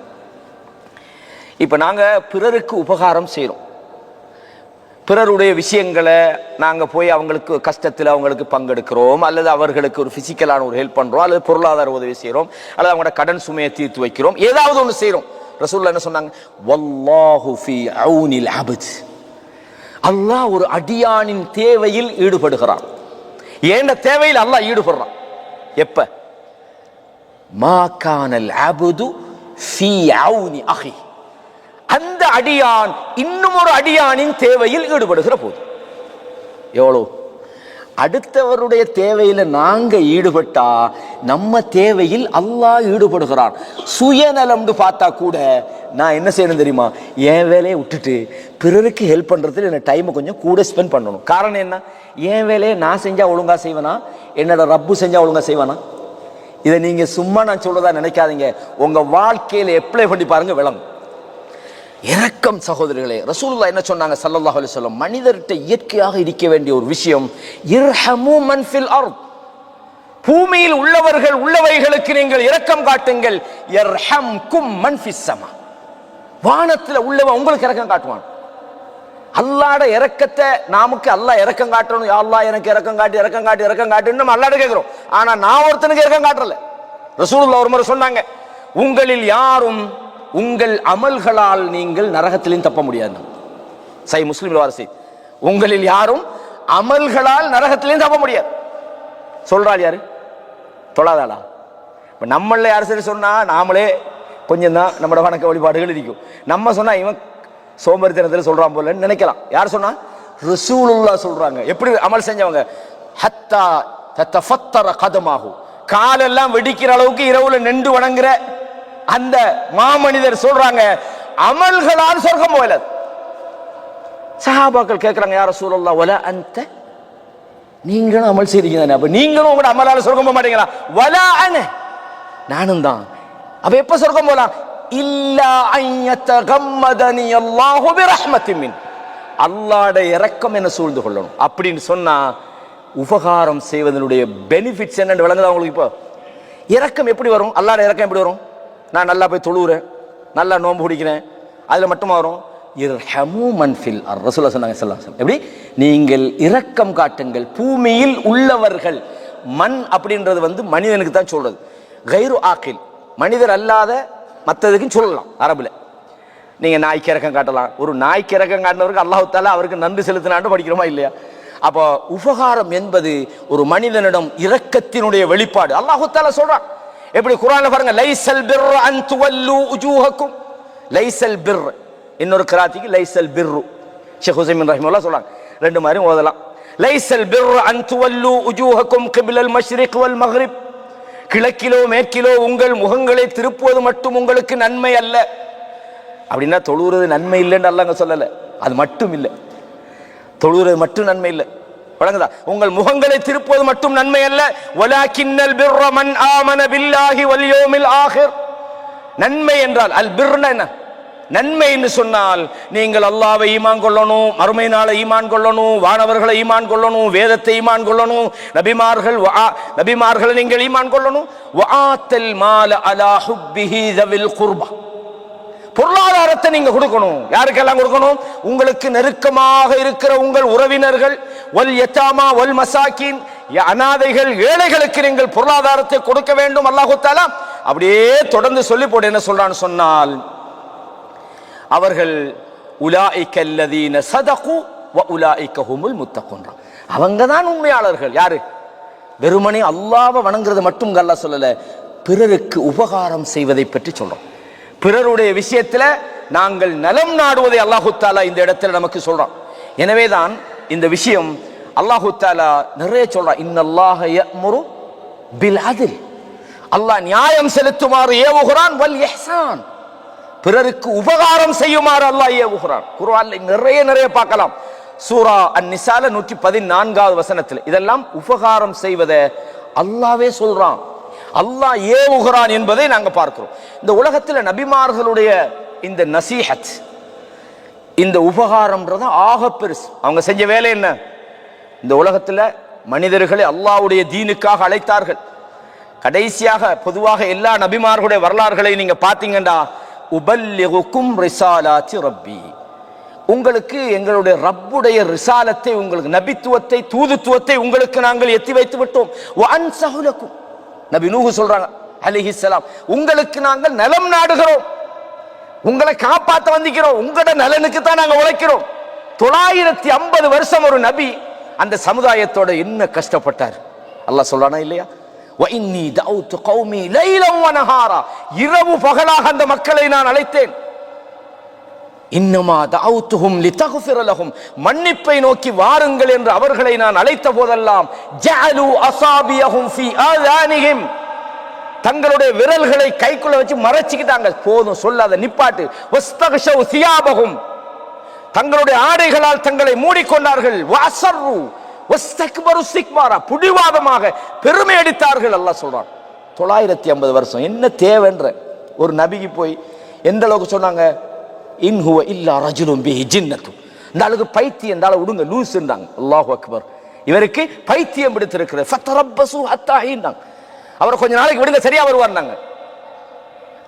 இப்ப நாங்க பிறருக்கு உபகாரம் செய்யறோம், பிறருடைய விஷயங்களை நாங்க போய் அவங்களுக்கு கஷ்டத்தில் அவங்களுக்கு பங்கெடுக்கிறோம், அல்லது அவர்களுக்கு ஒரு பிசிக்கலான ஒரு ஹெல்ப் பண்றோம், அல்லது பொருளாதார உதவி செய்யறோம், அல்லது அவங்களோட கடன் சுமையை தீர்த்து வைக்கிறோம், ஏதாவது ஒன்று செய்யறோம். ரசூலுல்லாஹ் என்ன சொன்னாங்க? வல்லாஹு ஃபீ அவுனில் அப்த். அல்லாஹ் ஒரு அடியானின் தேவையில் ஈடுபடுகிறான். ஏண்ட தேவையில் அல்லாஹ் ஈடுபடுறான். எப்ப? மா கானல் அப்து ஃபீ அவுனி அஹி. அந்த அடியான் இன்னும் ஒரு அடியானின் தேவையில் ஈடுபடுகிற போது. எவ்வளவு? அடுத்தவருடைய தேவையில நாங்க ஈடுபட்டா நம்ம தேவையில் அல்லாஹ் ஈடுபடுகிறான். சுயநலம்னு பார்த்தா கூட நான் என்ன செய்யணும் தெரியுமா? என் வேலையை விட்டுட்டு பிறருக்கு ஹெல்ப் பண்றதுல என்ன டைமை கொஞ்சம் கூட ஸ்பெண்ட் பண்ணணும். காரணம் என்ன? என் வேலையை நான் செஞ்சா ஒழுங்கா செய்வேனா, என்னோட ரப்பு செஞ்சா ஒழுங்கா செய்வானா? இதை நீங்க சும்மா நான் சொல்றதா நினைக்காதீங்க, உங்க வாழ்க்கையில அப்ளை பண்ணி பாருங்க, விளங்கும். இரக்கம் சகோதரர்களே, ரசூலுல்லாஹ் என்ன சொன்னாங்க ஸல்லல்லாஹு அலைஹி வஸல்லம்? மனிதர்கிட்ட இயற்கையாக இருக்க வேண்டிய ஒரு விஷயம், இர்ஹமு மன் ஃபில் அர்த். பூமியில் உள்ளவர்கள் உள்ளவைகளுக்கு நீங்கள் இரக்கம் காட்டுங்கள். யர்ஹம்கும் மன் ஃபிஸ் ஸமா. வானத்துல உள்ளவன் உங்களுக்கு இரக்கம் காட்டுவான். அல்லாஹ்ட இரக்கத்தை நமக்கு அல்லாஹ் இரக்கம் காட்டணும். யா அல்லாஹ் எனக்கு இரக்கம் காட்டி இரக்கம் காட்டி இரக்கம் காட்டுன்னு நம்ம அல்லாஹ்ட கேக்குறோம். ஆனா நான் ஒருத்தனுக்கு இரக்கம் காட்டல. ரசூலுல்லாஹ் ஒரு முறை சொன்னாங்க, உங்களில் யாரும் உங்கள் அமல்களால் நீங்கள் நரகத்திலும் தப்ப முடியாது. சஹீஹ் முஸ்லிம்ல வாரிசை, உங்களில் யாரும் அமல்களால் நரகத்திலும் தப்ப முடியாது. சொல்றாள் யாரு? தொழாதாளா? இப்ப நம்மள யாரு சரி சொன்னா நாமளே கொஞ்சம் தான் நம்மளோட வணக்க வழிபாடுகள் இருக்கும். நம்ம சொன்னா இவன் சோம்பேறித்தனத்தில் சொல்றான் போல நினைக்கலாம். யார் சொன்னா? ரசூலுல்லாஹ் சொல்றாங்க. எப்படி அமல் செஞ்சவங்க? ஹத்தா தத்தஃபத்தர கதமாஹு. காலெல்லாம் வெடிக்கிற அளவுக்கு இரவுல நின்று வணங்குற அந்த மாமனிதர் சொல்றாங்க, அமல்களால் சொர்க்கம் போகல. சஹாபாக்கள் கேட்கிறாங்க, யா ரசூலல்லாஹ் வலா அன்த, நீங்களும் அமல் செய்றீங்க தானே, அப்ப நீங்களும் உங்களோட அமலால சொர்க்கம் போக மாட்டீங்களா? வலா அன, நானும் தான். அப்ப எப்ப சொர்க்கம் போலாம்? இல்லா அய்யதகம்மதனி அல்லாஹு பிரஹ்மத்தின் மின். அல்லாஹ்வுடைய இரக்கம் என்ன சூழ்ந்து கொள்ளணும் அப்படின்னு சொன்னா உபகாரம் செய்வதனுடைய பெனிஃபிட்ஸ் என்னன்னு விளங்குதா உங்களுக்கு? இப்போ இரக்கம் எப்படி வரும்? அல்லாஹ்வுடைய இரக்கம் எப்படி வரும்? நான் நல்லா போய் தொழுகிறேன், நல்லா நோன்பு பிடிக்கிறேன், அதில் மட்டுமா வரும்? இர்ஹமு மன் ஃபில் அர்த். ரசூலுல்லாஹ் சொன்னாங்க ஸல்லல்லாஹு அலைஹி வஸல்லம், எப்படி? நீங்கள் இரக்கம் காட்டுங்கள் பூமியில் உள்ளவர்கள். மண் அப்படின்றது மனிதனுக்கு தான் சொல்றது, கைரு ஆக்கில், மனிதர் அல்லாத மற்றதுக்குன்னு சொல்லலாம் அரபுல. நீங்க நாய்க்கு இரக்கம் காட்டலாம். ஒரு நாய்க்கு இரக்கம் காட்டினவருக்கு அல்லாஹ் தஆலா அவருக்கு நன்றி செலுத்தினான்னு படிக்கிறோமா இல்லையா? அப்போ உபகாரம் என்பது ஒரு மனிதனிடம் இரக்கத்தினுடைய வெளிப்பாடு. அல்லாஹ் தஆலா சொல்றான். எப்படி? குர்ஆன்ல பாருங்க, லைஸல் பிர்ரு அன் துவல்லு உஜூஹக்கும். லைஸல் பிர், இன்னொரு கிராத்திக்கு லைஸல் பிர்ரு. ஷேக் ஹுசைமின் ரஹிமஹுல்லாஹ் சொல்றாங்க, ரெண்டு மாதிரி ஓதலாம். லைஸல் பிர்ரு அன் துவல்லு உஜூஹக்கும் கிப்லல் மஷ்ரிக் வல் மக்ரிப். கிழக்கிலோ மேற்கிலோ உங்கள் முகங்களை திருப்புவது மட்டும் உங்களுக்கு நன்மை அல்ல. அப்படின்னா தொழுகிறது நன்மை இல்லைன்னு அல்லாஹ் சொல்லல, அது மட்டும் இல்லை. தொழுகிறது மட்டும் நன்மை இல்லை, வழங்குதா? உங்கள் முகங்களை திருப்புவது மட்டும் நன்மை அல்ல. வலாக்கின்னல் பிர்ர மன் ஆமன பில்லாஹி வல் யௌமில் ஆகிர். நன்மை என்றால் அல் பிர்னா என்ன? நன்மை என்று சொன்னால் நீங்கள் அல்லாஹ்வை ஈமான் கொள்ளணும், மறுமை நாளை ஈமான் கொள்ளணும், வானவர்களை ஈமான் கொள்ளணும், வேதத்தை ஈமான் கொள்ளணும், நபிமார்களை நீங்கள் ஈமான் கொள்ளணும். வஆத்தல் மால அலா ஹுப்பிஹி தவில் குர்பா. பொருளாதாரத்தை நீங்க கொடுக்கணும். யாருக்கெல்லாம் கொடுக்கணும்? உங்களுக்கு நெருக்கமாக இருக்கிற உங்கள் உறவினர்கள், வல் யதாமா வல் மசாகின், அனாதைகள், ஏழைகளுக்கு நீங்கள் பொருளாதாரத்தை கொடுக்க வேண்டும். அல்லாஹ் தஆலா அப்படியே தொடர்ந்து சொல்லி போட்டு என்ன சொல்றான்னு சொன்னால், அவர்கள் உலாயிக அல்லதீன ஸதகு வ உலாயிக ஹுமுல் முத்தகுன். அவங்க தான் உண்மையாளர்கள். யாரு? வெறுமனே அல்லாஹ்வை வணங்குறது மட்டும் அல்லாஹ் சொல்லல, பிறருக்கு உபகாரம் செய்வதை பற்றி சொல்றோம். பிறருடைய விஷயத்துல நாங்கள் நலம் நாடுவதை அல்லாஹு தாலா இந்த இடத்துல நமக்கு சொல்றான். எனவேதான் இந்த விஷயம் அல்லாஹு தாலா நிறைய சொல்றான். இன்னல்லாஹ யஅமுரு பில் அத்ல், அல்லாஹ் நியாயம் செலுத்துமாறு ஏவுகிறான். வல் இஹ்சான், பிறருக்கு உபகாரம் செய்யுமாறு அல்லாஹ் ஏவுகிறான். குர்ஆன்ல நிறைய பார்க்கலாம். சூரா அன்-நிசால 114வது வசனத்தில் இதெல்லாம் உபகாரம் செய்வதை அல்லாஹ்வே சொல்றான், அல்லாஹ் ஏவுகிறான் என்பதை நாங்க பார்க்கிறோம். இந்த உலகத்தில் நபிமார்களுடைய இந்த நசீஹத், இந்த உபகாரம்ன்றது ஆக பெருசு. அவங்க செஞ்ச வேலை என்ன? இந்த உலகத்தில் மனிதர்களை அல்லாஹ்வுடைய தீனுக்காக அழைத்தார்கள். கடைசியாக பொதுவாக எல்லா நபிமார்களுடைய வரலாறுகளை நீங்க பாத்தீங்கன்னா, உபல்லிகுக்கும் ரிசாலாத்தி ரப்பி, உங்களுக்கு எங்களுடைய ரப்புடைய ரிசாலத்தை, உங்களுக்கு நபித்துவத்தை, தூதுத்துவத்தை உங்களுக்கு நாங்கள் எத்தி வைத்து விட்டோம். வஅன்ஸஹு லக்கும், நபி நூஹ் சொல்றாங்க அலைஹிஸ்ஸலாம், உங்களுக்கு நாங்கள் நலம் நாடுகிறோம், உங்களை காப்பாற்ற வந்திக்கிறோம், உங்களோட நலனுக்கு தான் நாங்கள் உழைக்கிறோம். 950 வருஷம் ஒரு நபி அந்த சமுதாயத்தோட என்ன கஷ்டப்பட்டார் அல்லாஹ் சொல்றானா இல்லையா? وَإِنِّي دَعَوْتُ قَوْمِي لَيْلًا وَنَهَارًا, இரவு பகலாக அந்த மக்களை நான் அழைத்தேன். இன்னமா தஅவுதுஹும் லிதக்ஃபிர லஹும், மன்னிப்பை நோக்கி வாருங்கள் என்று அவர்களை நான் அழைத்த போதெல்லாம் ஜஅலு அஸாபியஹும் ஃபீ ஆதானிஹிம், தங்களுடைய விரல்களை கைக்குள்ள வச்சு மறைச்சிக்கிட்டாங்க. போதும் சொல்லாத நிப்பாட்டு. வஸ்தக்ஷௌ சியாபஹும், தங்களுடைய ஆடைகளால் தங்களை மூடிக்கொண்டார்கள். வஅஸர்ரு வஸ்தக்பரு இஸ்திக்பாரா, புடிவாதமாக பெருமை அடித்தார்கள். அல்லாஹ் சொல்றான் 950 வருஷம் என்ன தேவைன்ற ஒரு நபிக்கு போய் எந்த அளவுக்கு சொன்னாங்க? இன் ஹுவ இல்லா ரஜுலுன் பிஹி ஜின்னத்து, இந்த அளவுக்கு பைத்தியம், இந்த அளவு விடுங்க லூஸ்ன்றாங்க. அல்லாஹு அக்பர், இவருக்கு பைத்தியம் பிடித்திருக்கிறது. ஃபதரப்பசு ஹத்தா ஹீன்னாங்க, அவரை கொஞ்ச நாளைக்கு விடுங்க சரியா வருவார்னாங்க.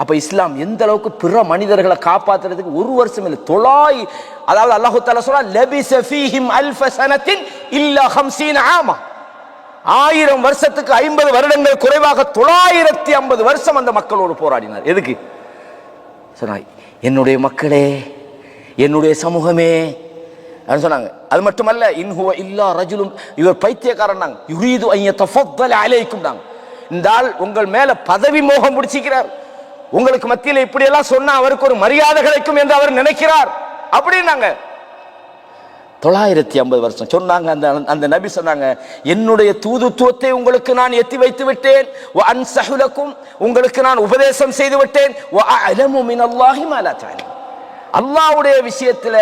அப்ப இஸ்லாம் எந்த அளவுக்கு பிற மனிதர்களை காப்பாத்துறதுக்கு ஒரு வருஷம் இல்லை, அதாவது அல்லாஹு தஆலா சொல்றா லபிஸ ஃபீஹிம் அல்ஃப ஸனத்தின் இல்லா 50 ஆமா, 1000 வருஷத்துக்கு 50 வருடங்கள் குறைவாக 950 வருஷம் அந்த மக்களோடு போராடினார். எதுக்கு சொன்னாய்? என்னுடைய மக்களே, என்னுடைய சமூகமே சொன்னாங்க. அது மட்டுமல்ல, இன்ஹுவ இல்லா ரஜுலும், இவர் பைத்தியக்காரன், யுரீது அன் யதஃபத்தல அலைக்கும், இந்த ஆள் உங்கள் மேல பதவி மோகம் பிடிச்சிக்கிறார், உங்களுக்கு மத்தியில் இப்படி எல்லாம் சொன்னா அவருக்கு ஒரு மரியாதை கிடைக்கும் என்று அவர் நினைக்கிறார் அப்படின்னாங்க. 950 வருஷம் சொன்னாங்க. அந்த நபி சொன்னாங்க, என்னுடைய தூதுத்துவத்தை உங்களுக்கு நான் எத்தி வைத்து விட்டேன். வஅன்ஸஹு லக்கும், உங்களுக்கு நான் உபதேசம் செய்து விட்டேன். வஅலமு மினல்லாஹி மா லா தஅலமூன், அல்லாஹ்வுடைய விஷயத்துல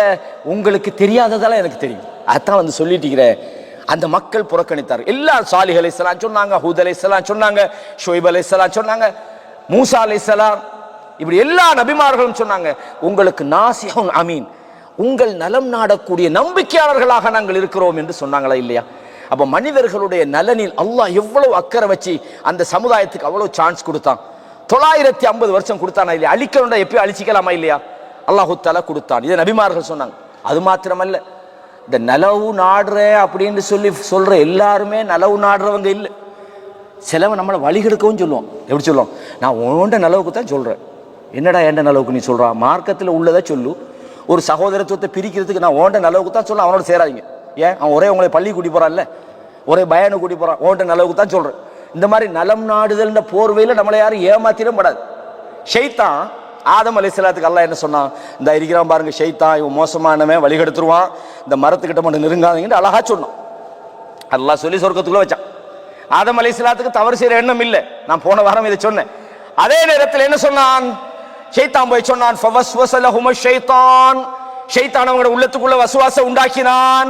உங்களுக்கு தெரியாததெல்லாம் எனக்கு தெரியும். அதான் சொல்லிட்டீங்க. அந்த மக்கள் புறக்கணித்தார். எல்லா சாலிஹ் அலைஹிஸ்ஸலாம் சொன்னாங்க, ஹூத் அலைஹிஸ்ஸலாம் சொன்னாங்க, ஷுவைப் அலைஹிஸ்ஸலாம் சொன்னாங்க, மூசா அலைஹிஸ்ஸலாம், இப்படி எல்லா நபிமார்களும் சொன்னாங்க, உங்களுக்கு நாசிஹுன் அமீன், உங்கள் நலம் நாடக்கூடிய நம்பிக்கையாளர்களாக நாங்கள் இருக்கிறோம் என்று சொன்னாங்களா இல்லையா? அப்ப மனிதர்களுடைய நலனில் அல்லாஹ் எவ்வளவு அக்கறை வச்சு அந்த சமுதாயத்துக்கு அவ்வளவு சான்ஸ் கொடுத்தான். 950 வருஷம் கொடுத்தானா இல்லையா? அழிக்கணும்டா எப்பயும் அழிச்சிக்கலாமா இல்லையா? அல்லாஹு தஆலா கொடுத்தான். இதை நபிமார்கள் சொன்னாங்க. அது மாத்திரமல்ல, இந்த நலவு நாடுற அப்படின்னு சொல்ற எல்லாருமே நலவு நாடுறவங்க இல்லை. சிலவன் நம்மளை வழிகெடுக்கவும் சொல்லுவோம். எப்படி சொல்லுவோம்? நான் உன்ட நலவுக்கு தான் சொல்றேன். என்னடா எந்த நலவுக்கு நீ சொல்றா? மார்க்கத்தில் உள்ளதை சொல்லு. ஒரு சகோதரத்துவத்தை பிரிக்கிறதுக்கு நான் ஓண்ட நலவுக்கு தான் சொல்ல, அவனோட சேராதீங்க. ஏன்? அவன் ஒரே உங்களை பள்ளி கூட்டி போறான்ல, ஒரே பயனு கூட்டி போறான், ஓண்ட நலவுக்கு தான் சொல்றேன். இந்த மாதிரி நலம் நாடுதல் போர்வையில் நம்மளை யாரும் ஏமாத்திடும் படாது. ஷைத்தான் ஆதம் அலைஹிஸ்ஸலாத்துக்கு அல்லாஹ் என்ன சொன்னான்? இந்த இருக்கிறான் பாருங்க ஷைத்தான், இவன் மோசமானவன், வழிகெடுத்துருவான், இந்த மரத்துக்கிட்ட மட்டும் நெருங்காதீங்கன்னு அழகா சொன்னான். அல்லாஹ் சொல்லி சொர்க்கத்துக்குள்ள வச்சான். ஆதம் அலைஹிஸ்ஸலாத்துக்கு தவறு செய்யற எண்ணம் இல்லை. நான் போன வாரம் இதை சொன்னேன். அதே நேரத்தில் என்ன சொன்னான்? ஷைத்தான் போய் சொன்னான், ஃபவஸ்வஸ லஹும ஷைத்தான், ஷைத்தான் அவங்களோட உள்ளத்துக்குள்ள வசுவாச உண்டாக்கினான்.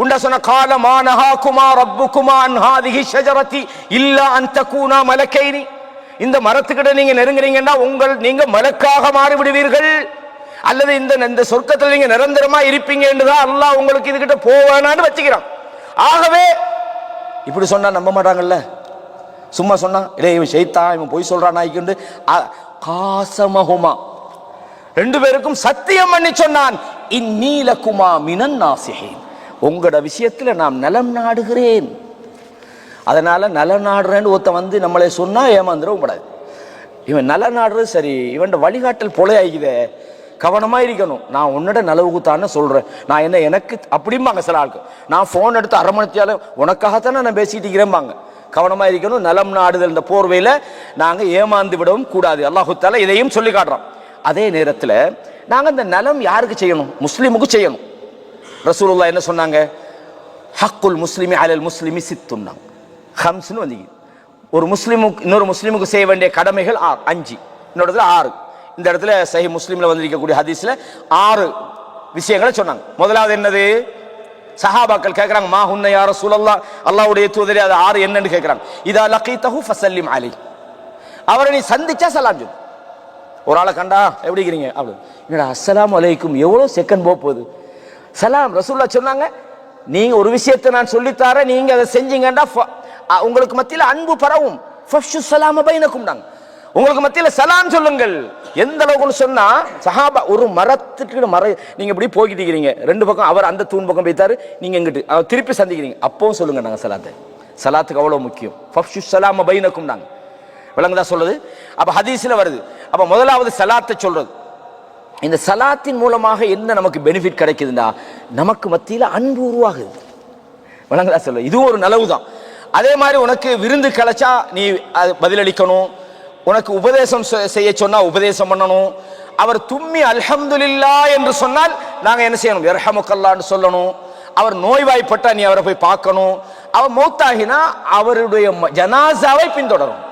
உண்டா சொன்ன, கால மா நஹாகுமா ரப்புகுமா அன் ஹாதிஹி ஷஜரதி இல்லா அன் தகூனா மலக்கைனி, இந்த மரத்துக்கிட்ட நீங்க நெருங்குறீங்கன்னா நீங்க மலக்காக மாறி விடுவீர்கள், அல்லது இந்த சொர்க்கத்தில் நீங்க நிரந்தரமா இருப்பீங்க என்றுதான் அல்லாஹ் உங்களுக்கு இதுகிட்ட போவானான்னு வச்சுக்கிறான். ஆகவே இப்படி சொன்னா நம்ப மாட்டாங்கல்ல. சும்மா சொன்னா இடே இவன் ஷைத்தான், இவன் பொய் சொல்றான் நாய்க்கு. காசமஹுமா, ரெண்டு பேருக்கும் சத்தியம் பண்ணி சொன்னான், இந்நீலகுமா மினன் நாசிஹீன், உங்களோட விஷயத்துல நான் நலம் நாடுகிறேன். அதனால நல நாடுறேன்னு ஒருத்த நம்மளை சொன்னா ஏமாந்துடவும் கூடாது. இவன் நல நாடுறது சரி, இவன் வழிகாட்டல் போல ஆகிக்குதே, கவனமா இருக்கணும். நான் உன்னோட நலவுக்கு தானே சொல்றேன், நான் என்ன எனக்கு அப்படிம்பாங்க சில ஆளுக்கு. நான் போன் எடுத்து அரை மணித்தியாலும் உனக்காகத்தானே நான் பேசிட்டு இருக்கிறேன்பாங்க. கவனமா இருக்கணும். நலம் நாடுதல் இந்த போர்வையில நாங்க ஏமாந்து விடவும் கூடாது. அல்லாஹு தஆலா இதையும் சொல்லி காட்டுறான். அதே நேரத்தில் நாங்க இந்த நலம் யாருக்கு செய்யணும்? முஸ்லிமுக்கு செய்யணும். ரசூலுல்லாஹ் என்ன சொன்னாங்க? ஹக்குல் முஸ்லிமி அலல் முஸ்லிமி சித்துன்னாங்க. ஹம்ஸ்னு வந்து ஒரு முஸ்லிமுக்கு இன்னொரு முஸ்லிமுக்கு செய்ய வேண்டிய கடமைகள் 5, இன்னொரு இடத்துல 6. இந்த இடத்துல சஹீஹ் முஸ்லிம்ல வந்திருக்கக்கூடிய ஹதீஸ்ல 6 விஷயங்களை சொன்னாங்க. முதலாவது என்னது? சஹாபாக்கள் கேட்கறாங்க, மா ஹுன்ன யா ரசூலல்லாஹ், அல்லாஹ்வுடைய தூதரே அது 6 என்னன்னு கேட்கறாங்க. இதா லகீதஹு ஃபஸல்லிம் அலைஹி, அவரை நீ சந்திச்சா சலாம் சொல்லு. ஒரு ஆளை கண்டா எப்படி இருக்கிறீங்க அப்படி, என்னடா அஸ்ஸலாமு அலைக்கும், எவ்வளவு செகண்ட் போகுது. சலாம் ரசூலுல்லாஹ் சொன்னாங்க, நீங்க ஒரு விஷயத்தை நான் சொல்லித்தார, நீங்க அதை செஞ்சீங்கன்னா உங்களுக்கு மத்தியில் அன்பு பரவும். ஃபஷ்ஷு ஸலாம பைனக்கும், உங்களுக்கு மத்தியில் சலாம் சொல்லுங்கள். எந்த அளவுக்கு சொன்னா, சஹாபா ஒரு மரத்துக்கு நீங்க இப்படி போய்கிட்டு இருக்கிறீங்க, 2 பக்கம் அவர் அந்த தூண் பக்கம் போய்த்தாரு, நீங்க எங்கிட்டு அவர் திருப்பி சந்திக்கிறீங்க, அப்பவும் சொல்லுங்க நாங்க சலாத்தை. சலாத்துக்கு அவ்வளவு முக்கியம். ஃபஷ்ஷு ஸலாம பைனக்கும் நாங்க விளங்குதா சொல்லுது. அப்ப ஹதீஸ்ல வருது. அப்ப முதலாவது சலாத்தை சொல்றது. இந்த சலாத்தின் மூலமாக என்ன நமக்கு பெனிஃபிட் கிடைக்குதுன்னா, நமக்கு மத்தியில் அன்பு உருவாகுது. விளங்குதா சொல்லுது. இதுவும் ஒரு நலவுதான். அதே மாதிரி உனக்கு விருந்து கிடைச்சா நீ பதிலளிக்கணும். உனக்கு உபதேசம் செய்ய சொன்னா உபதேசம் பண்ணணும். அவர் தும்மி அல்ஹம்துலில்லாஹ் என்று சொன்னால் நாங்க என்ன செய்யணும்? யர்ஹமுக்கல்லாஹ்னு சொல்லணும். அவர் நோய்வாய்ப்பட்டா நீ அவரை போய் பார்க்கணும். அவர் மௌத்தாகினா அவருடைய ஜனாசாவை பின்தொடரும்.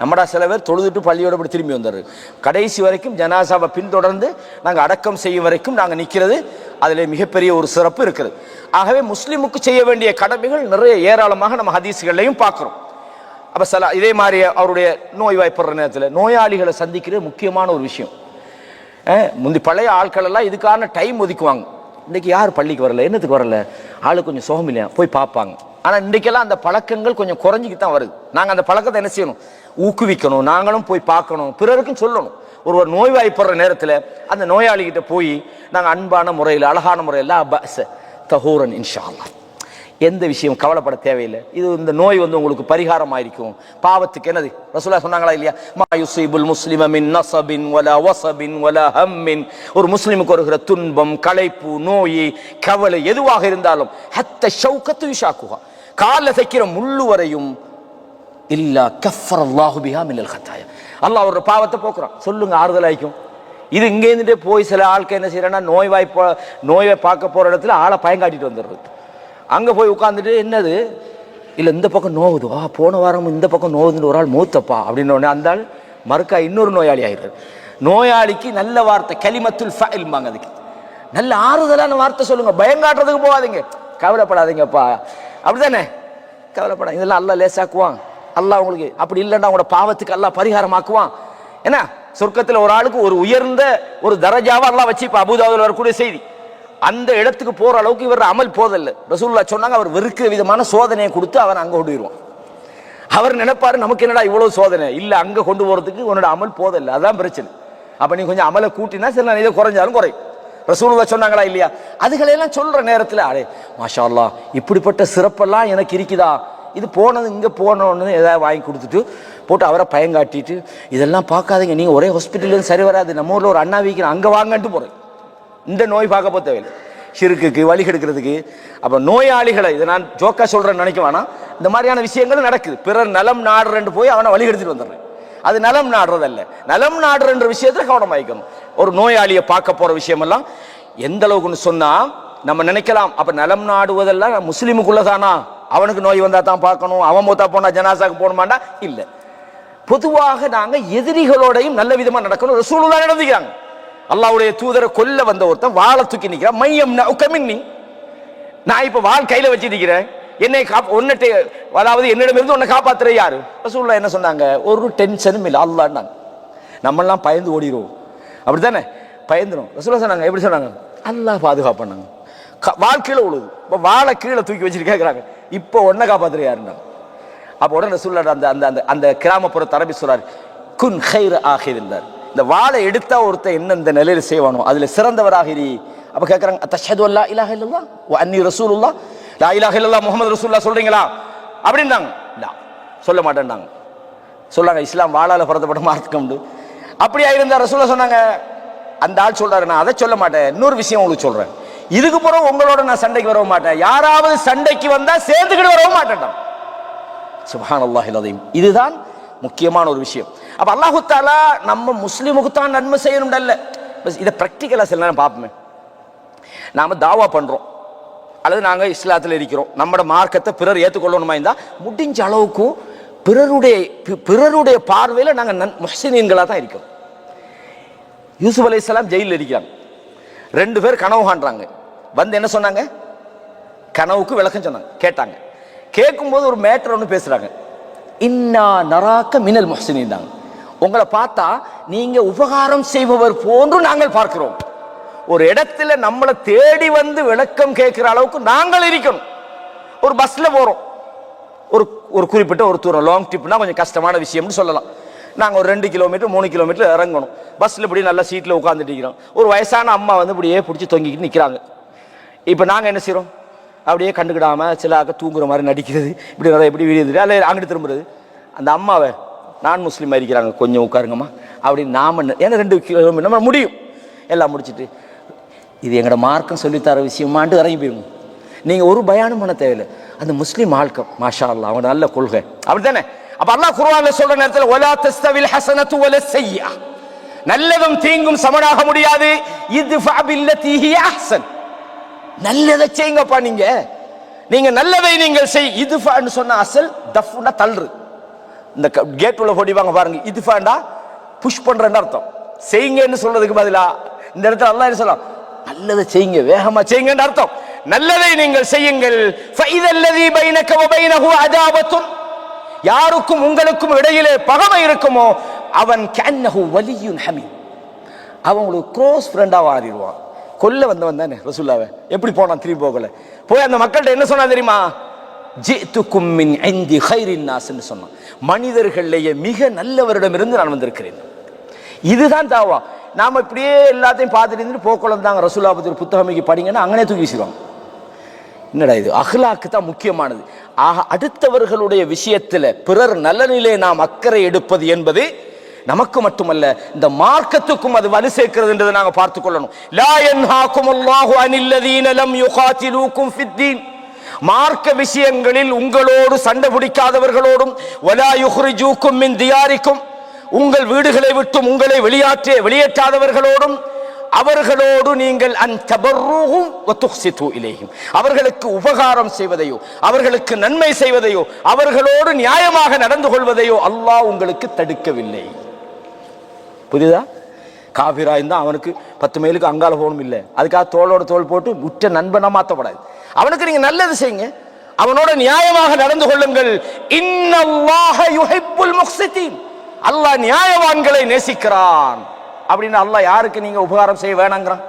நம்மடா சில பேர் தொழுதுட்டு பள்ளியோட இப்படி திரும்பி வந்தாரு, கடைசி வரைக்கும் ஜனாசாவை பின்தொடர்ந்து நாங்கள் அடக்கம் செய்யும் வரைக்கும் நாங்கள் நிற்கிறது. அதில் மிகப்பெரிய ஒரு சிறப்பு இருக்குது. ஆகவே முஸ்லிமுக்கு செய்ய வேண்டிய கடமைகள் நிறைய ஏராளமாக நம்ம ஹதீஸ்கள்லையும் பார்க்குறோம். அப்போ இதே மாதிரி அவருடைய நோய்வாய்ப்படுற நேரத்தில் நோயாளிகளை சந்திக்கிறது முக்கியமான ஒரு விஷயம். முந்தி பழைய ஆட்கள் எல்லாம் இதுக்கான டைம் ஒதுக்குவாங்க. இன்றைக்கி யார் பள்ளிக்கு வரல, என்னத்துக்கு வரல, ஆளு கொஞ்சம் சோகம் இல்லையா, போய் பார்ப்பாங்க. ஆனால் இன்றைக்கெல்லாம் அந்த பழக்கங்கள் கொஞ்சம் குறைஞ்சிக்கிட்டு தான் வருது. நாங்கள் அந்த பழக்கத்தை என்ன செய்யணும்? ஊக்குவிக்கணும். நாங்களும் போய் பார்க்கணும், பிறருக்கும் சொல்லணும். ஒருவர் நோய்வாய்ப்படுற நேரத்தில் அந்த நோயாளிகிட்ட போய் நாங்கள் அன்பான முறையில் அழகான முறையில் தஹூரன் இன்ஷா அல்லாஹ், எந்த விஷயம் கவலைப்பட தேவையில்லை, இது இந்த நோய் வந்து உங்களுக்கு பரிகாரம் ஆயிருக்கும், பாவத்துக்கு என்னது ரசூலுல்லாஹ் சொன்னாங்களா இல்லையா? மா யுஸீபுல் முஸ்லிம மின் நஸபின் வலா வஸபின் வலா ஹம்மின், ஒரு முஸ்லிமுக்கு வருகிற துன்பம், களைப்பு, நோய், கவலை எதுவாக இருந்தாலும் ஹத்த ஷௌகத்து யுஷாக்குஹா, கால்ல தைக்கிற முள்ளு வரையும் இல்லா கஃபரல்லாஹு பிஹா மினல் ஹத்தாயா, அல்லாஹ் ஒரு பாவத்தை போக்குறான். சொல்லுங்க, ஆறுதல் ஆயிக்கும். இது இங்கே இருந்துட்டு போய் சில ஆட்கள் என்ன செய்யறேன்னா, நோயை பார்க்க போற இடத்துல ஆளை பயங்காட்டிட்டு வந்துடுறது. அங்கே போய் உட்காந்துட்டு என்னது இல்லை இந்த பக்கம் நோவுது, போன வாரம் இந்த பக்கம் நோவுதுன்னு ஒரு ஆள் மூத்தப்பா அப்படின்னு உடனே அந்த ஆள் மறுக்கா இன்னொரு நோயாளி ஆயிடுறது. நோயாளிக்கு நல்ல வார்த்தை கலிமத்துல் ஃபஅல்பாங்க, அதுக்கு நல்ல ஆறுதலான வார்த்தை சொல்லுங்க. பயங்காட்டுறதுக்கு போகாதீங்க, கவலைப்படாதீங்கப்பா அப்படிதானே, கவலைப்படாதீங்க, இதெல்லாம் அல்லாஹ் லேசாக்குவான். அல்லாஹ் உங்களுக்கு அப்படி இல்லைன்னா உங்களோட பாவத்துக்கு அல்லாஹ் பரிகாரமாக்குவான். என்ன சொர்க்கத்தில் ஒரு ஆளுக்கு ஒரு உயர்ந்த ஒரு தரஜாவை அல்லாஹ் வச்சு, இப்போ அபூதாவுல வரக்கூடிய செய்தி, அந்த இடத்துக்கு போற அளவுக்கு இவர் அமல் போதல்ல. ரசூலுல்லாஹ் சொன்னாங்க, அவர் வெறுக்கிற விதமான சோதனையை கொடுத்து அவன் அங்க கொண்டு போயிடுவான். அவர் நினைப்பாரு நமக்கு என்னடா இவ்வளவு சோதனை, இல்ல அங்க கொண்டு போறதுக்கு உன்னோட அமல் போதல்ல, அதான் பிரச்சனை. அப்ப நீ கொஞ்சம் அமலை கூட்டினா சில இதை குறைஞ்சாலும் குறையும். ரசூலுல்லாஹ் சொன்னாங்களா இல்லையா? அதுகளெல்லாம் சொல்ற நேரத்தில் அடே மாஷா அல்லாஹ், இப்படிப்பட்ட சிறப்பெல்லாம் எனக்கு இருக்குதா, இது போனது இங்கே போனோன்னு ஏதாவது வாங்கி கொடுத்துட்டு போட்டு அவரை பயங்காட்டிட்டு இதெல்லாம் பார்க்காதீங்க, நீங்கள் ஒரே ஹாஸ்பிட்டல் சரி வராது, நம்ம ஊரில் ஒரு அண்ணா வீக்கிறேன் அங்கே வாங்கன்ட்டு போகிறேன். இந்த நோய் பார்க்க போக தேவையில்லை, ஷிர்க்குக்கு வழி கெடுக்கிறதுக்கு. அப்போ நோயாளிகளை இதை நான் ஜோக்கா சொல்கிறேன்னு நினைக்க வேணாம், இந்த மாதிரியான விஷயங்கள் நடக்குது. பிறர் நலம் நாடுறேன்னு போய் அவனை வழி கெடுத்துட்டு வந்துடுறேன், அது நலம் நாடுறதல்ல. நலம் நாடுறன்ற விஷயத்தில் கவனமாயிக்கணும். ஒரு நோயாளியை பார்க்க போகிற விஷயமெல்லாம் எந்த அளவுக்குன்னு சொன்னால் நம்ம நினைக்கலாம், அப்போ நலம் நாடுவதெல்லாம் முஸ்லீமுக்குள்ளதானா, அவனுக்கு நோய் வந்தா தான் பார்க்கணும், அவன் மூத்தா போனா ஜனாசாக்கு போகணுமாண்டா இல்லை. பொதுவாக நாங்கள் எதிரிகளோடையும் நல்ல விதமாக நடக்கணும். ரசூலுல்லாஹ் நடந்துக்கிறாங்க. அல்லாஹ்வுடைய தூதரை கொல்ல வந்த ஒருத்தன் வாழை தூக்கி நிற்கிறான், மையம் நௌகமின்னி, நான் இப்போ வாள் கையில் வச்சு நிற்கிறேன், என்னை ஒன்னிட்டு அதாவது என்னிடமிருந்து உன்னை காப்பாத்துற யாரு? ரசூலுல்லாஹ் என்ன சொன்னாங்க? ஒரு டென்ஷனும் இல்லை, அல்லாஹ்னாங்க. நம்மெல்லாம் பயந்து ஓடிடுவோம், அப்படித்தானே பயந்துடும். ரசூலுல்லாஹ் சொன்னாங்க, எப்படி சொன்னாங்க? அல்லாஹ் பாதுகாப்பாங்க. வாள் கீழே உழுது, இப்போ வாழை கீழே தூக்கி வச்சுட்டு கேட்குறாங்க, இப்போ ஒன்றை காப்பாத்துற யாருன்னாங்க. அப்போ உடனே ரசூலுல்லாஹ் அந்த அந்த அந்த கிராமப்புற அரபி சொல்றாரு, குன் கைர ஆகிர் இருந்தார். இந்த வாழை எடுத்தா ஒருத்தர் என்ன இந்த நிலையில செய்வானோ அதுல சிறந்தவராக இரு. அப்ப கேட்கறாங்க, தஷ்ஹது அல்லா இலாஹ இல்லல்லாஹ் வ அன்னி ரசூலுல்லாஹ், லா இலாஹ இல்லல்லாஹ் முஹம்மது ரசூலுல்லாஹ் சொல்றீங்களா அப்படின்னாங்க. இல்ல சொல்ல மாட்டேன்னாங்க. சொல்லாங்க, இஸ்லாம் வாழால பரத்தப்பட்ட மார்க்கம் உண்டு. அப்படியா இருந்தா ரசூலுல்லாஹ் சொன்னாங்க, அந்த ஆள் சொல்றாரு, நான் அதை சொல்ல மாட்டேன், இன்னொரு விஷயம் உங்களுக்கு சொல்றேன், இதுக்கு பிறகு உங்களோட நான் சண்டைக்கு வரவும் மாட்டேன், யாராவது சண்டைக்கு வந்தா சேர்த்துக்கிட்டு வரவும் மாட்டேன். சுப்ஹானல்லாஹில் அஸீம். இதுதான் முக்கியமான ஒரு விஷயம். அப்ப அல்லாஹு தஆலா நம்ம முஸ்லிமுக்கு தான் நன்மை செய்யணும் அல்ல. இதை ப்ராக்டிக்கலாக சில நேரம் பார்ப்போமே. நாம் தாவா பண்ணுறோம் அல்லது நாங்கள் இஸ்லாத்தில் இருக்கிறோம், நம்மளோட மார்க்கத்தை பிறர் ஏற்றுக்கொள்ளணுமா இருந்தால் முடிஞ்ச அளவுக்கும் பிறருடைய பார்வையில் நாங்கள் முஹ்சினீன்களாக தான் இருக்கிறோம். யூசுப் அலைஹிஸ்ஸலாம் ஜெயிலில் இருக்கிறாங்க. 2 பேர் கனவு காண்றாங்க. வந்து என்ன சொன்னாங்க? கனவுக்கு விளக்கம் சொன்னாங்க. கேட்டாங்க. கேட்கும்போது ஒரு மேட்டர் ஒன்று பேசுறாங்க. இன்னா நராக்க மினல் முஹ்சினீன் தாங்க. உங்களை பார்த்தா நீங்க உபகாரம் செய்பவர் போன்று நாங்கள் பார்க்கிறோம். ஒரு இடத்துல நம்மளை தேடி வந்து விளக்கம் கேட்கிற அளவுக்கு நாங்கள் இருக்கணும். ஒரு பஸ்ல போறோம், ஒரு குறிப்பிட்ட ஒரு தூரம், லாங் ட்ரிப்னா கொஞ்சம் கஷ்டமான விஷயம்னு சொல்லலாம். நாங்கள் ஒரு 2 கிலோமீட்டர் 3 கிலோமீட்டர் இறங்கணும். பஸ்ஸில் இப்படி நல்ல சீட்டில் உட்காந்துட்டு இருக்கிறோம். ஒரு வயசான அம்மா வந்து இப்படியே பிடிச்சி தொங்கிக்கிட்டு நிற்கிறாங்க. இப்போ நாங்கள் என்ன செய்கிறோம்? அப்படியே கண்டுக்கிடாமல் சில தூங்குற மாதிரி நடிக்கிறது, இப்படி நிறைய எப்படி வீடியோ அல்ல அங்கிட்டு திரும்புறது. அந்த அம்மாவை நான் முஸ்லீமாக இருக்கிறாங்க, கொஞ்சம் உட்காருங்கம்மா அப்படின்னு நாம, ஏன்னா 2 கிலோமீட்டர் நம்ம முடியும். எல்லாம் முடிச்சுட்டு இது எங்களோட மார்க்கம் சொல்லித்தர விஷயமான்ட்டு இறங்கி போயிருங்க. நீங்கள் ஒரு பயானம் பண்ண தேவையில்லை. அந்த முஸ்லீம் ஆட்கம் மாஷா அல்லாஹ், அவங்க நல்ல கொள்கை அப்படி தானே. அப்ப அல்லாஹ் குர்ஆன்ல சொல்ற நேரத்தில் வலா தஸ்தவில் ஹஸனத்து வல ஸய்யா, நல்லதும் தீங்கும் சமனாக முடியாது. இத்ஃபா பில்லதி ஹிய அஹ்ஸன், நல்லதை செய்யுங்கப்பா. நீங்க நல்லதை நீங்கள் செய். இத்ஃபான்னு சொன்ன அசல் தஃப்னா தள்ளுறது. இந்த கேட் உள்ள போடிவாங்க பாருங்க, இத்ஃபாண்டா புஷ் பண்றேன்னு அர்த்தம். செய்யுங்கன்னு சொல்றதுக்கு பதிலா இந்த இடத்துல அல்லாஹ் என்ன சொல்றான்? நல்லதை செய்யுங்க, வேகமா செய்யுங்கன்னு அர்த்தம். நல்லதை நீங்கள் செய்யுங்கள். ஃபைதல்லதி பைனக வ பைனஹு அதாவத்துன், யாருக்கும் உங்களுக்கும் இடையிலே பகைமை இருக்குமோ அவன் கன்னஹு வலியுன் ஹமீம், அவன் உங்களுக்கு க்ளோஸ் ஃப்ரெண்டா மாறிடுவான். கொல்ல வந்தவன் தானே ரசூலுல்லாஹ், எப்படி போனான்? திரும்பி போகல. போய் அந்த மக்கள்கிட்ட என்ன சொன்னா தெரியுமா? ஜிதுக்கும் மின் இந்தி கைரின் நாஸ்ன்னு சொன்னான். மனிதர்களிலேயே மிக நல்லவரிடமிருந்து நான் வந்திருக்கிறேன். இதுதான் தாவா. நாம இப்படியே எல்லாத்தையும் பார்த்துட்டு இருந்துட்டு போக்குளம் தாங்க ரசூலுல்லாஹ் பத்தி ஒரு புத்தகமைக்கு படிங்கன்னா அங்கனே தூக்கி வீசிடுவாங்க. என்னடா இது? அஹ்லாக்கு தான் முக்கியமானது. ஆக அடுத்தவர்களுடைய விஷயத்தில் பிறர் நலனிலே நாம் அக்கறை எடுப்பது என்பது நமக்கு மட்டுமல்ல, இந்த மார்க்கத்துக்கும் அது வலு சேர்க்கிறது என்றதை நாங்கள் பார்த்துக் கொள்ளணும். லா யன்ஹாகுமுல்லாஹு அனில்லதீன லம் யுகாத்திலூக்கும் ஃபித்தீன், மார்க்க விஷயங்களில் உங்களோடு சண்டை பிடிக்காதவர்களோடும், வலா யுஹ்ரிஜூக்கும் மின் தியாரிக்கும், உங்கள் வீடுகளை விட்டும் உங்களை வெளியேற்றாதவர்களோடும், அவர்களோடு நீங்கள் அன்தபர்ருஹும் வ துக்ஸிது இலைஹிம், அவர்களுக்கு உபகாரம் செய்வதையோ அவர்களுக்கு நன்மை செய்வதையோ அவர்களோடு நியாயமாக நடந்து கொள்வதையோ அல்லாஹ் உங்களுக்கு தடுக்கவில்லை. புரியுதா? காபிரா இருந்தா அவனுக்கு 10 மைலுக்கு அங்கால போகணும் இல்லை, அதுக்காக தோளோட தோல் போட்டு உற்ற நண்பனா மாற்றப்படாது. அவனுக்கு நீங்க நல்லது செய்யுங்க, அவனோட நியாயமாக நடந்து கொள்ளுங்கள். இன்னல்லாஹ யுஹிப்புல் முக்ஸிதீன், அல்லாஹ் நியாயவான்களை நேசிக்கிறான். அப்படின்னு அல்லாஹ் யாருக்கு நீங்க உபகாரம் செய்ய வேணாங்கிறான்?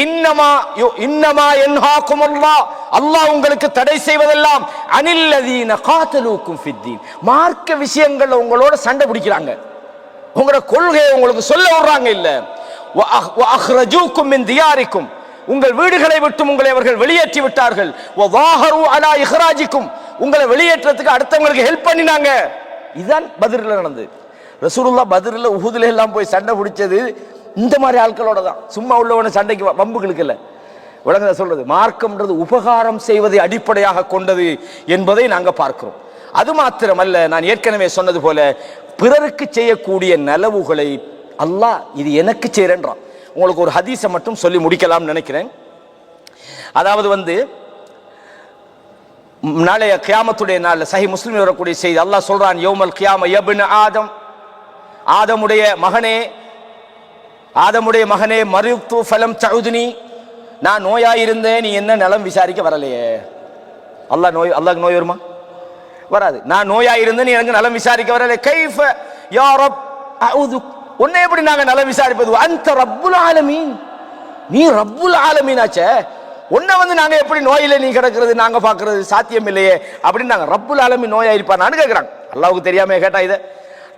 இன்னமா யன்ஹாகுமுல்லாஹ், அல்லாஹ் உங்களுக்கு தடை செய்வதெல்லாம் அனில்லதீன காத்தலூக்கும் ஃபித்தீன், மார்க்க விஷயங்கள்ல உங்களோட சண்டை பிடிக்கிறாங்க, உங்களோட கொள்கையை உங்களுக்கு சொல்ல விடுறாங்க இல்ல. வ அஹ்ரஜூக்கும் மின் தியாரிக்கும், உங்கள் வீடுகளை விட்டு உங்களை அவர்கள் வெளியேற்றி விட்டார்கள். வ வாஹரு அலா இஹ்ராஜிக்கும், உங்களை வெளியேற்றத்துக்கு அடுத்தவங்களுக்கு ஹெல்ப் பண்ணினாங்க. இதுதான் பத்ரில் நடந்தது. ரசூலுல்லாஹ் பத்ரில் உஹுதுல எல்லாம் போய் சண்டை பிடிச்சது இந்த மாதிரி ஆட்களோட தான். சும்மா உள்ளவன சண்டைக்கு வம்புகளுக்கு இல்லை. விளங்குதா சொல்றது? மார்க்கம்ன்றது உபகாரம் செய்வதை அடிப்படையாக கொண்டது என்பதை நாங்கள் பார்க்கிறோம். அது மாத்திரமல்ல, நான் ஏற்கனவே சொன்னது போல பிறருக்கு செய்யக்கூடிய நலவுகளை அல்லாஹ் இது எனக்கு செய்யறேன்றான். உங்களுக்கு ஒரு ஹதீஸை மட்டும் சொல்லி முடிக்கலாம் நினைக்கிறேன். அதாவது நாளைய கியாமத்துடைய நாள் சஹீஹ் முஸ்லிம் வரக்கூடிய செய்தி, அல்லாஹ் சொல்றான், யௌமல் கியாம யப்ன ஆதம், ஆதமுடைய மகனே மரித்து ஃபலம் தஉதுனி, நான் நோயாயிருந்தேன், நீ என்ன நலம் விசாரிக்க வரலையே. அல்லாஹ் நோய் வருமா? வராது. நான் நோயாயிருந்தேன், நீ எனக்கு நலம் விசாரிக்க வரலையே. கைஃப யா ரப் அஊது, உன்னை எப்படி நாங்க நலம் விசாரிப்பது? அன்த ரப்புல் ஆலமீன், நீ ரப்புல் ஆலமீன் ஆச்சே, உன்னை நாங்க எப்படி நோயில நீ கிடக்கிறது நாங்க பாக்குறது சாத்தியம் இல்லையே அப்படின்னு நாங்க ரப்புல் ஆலமீன் நோயாயிருப்பான்னு கேட்கிறாங்க. அல்லாஹ்வுக்கு தெரியாம கேட்டா இதை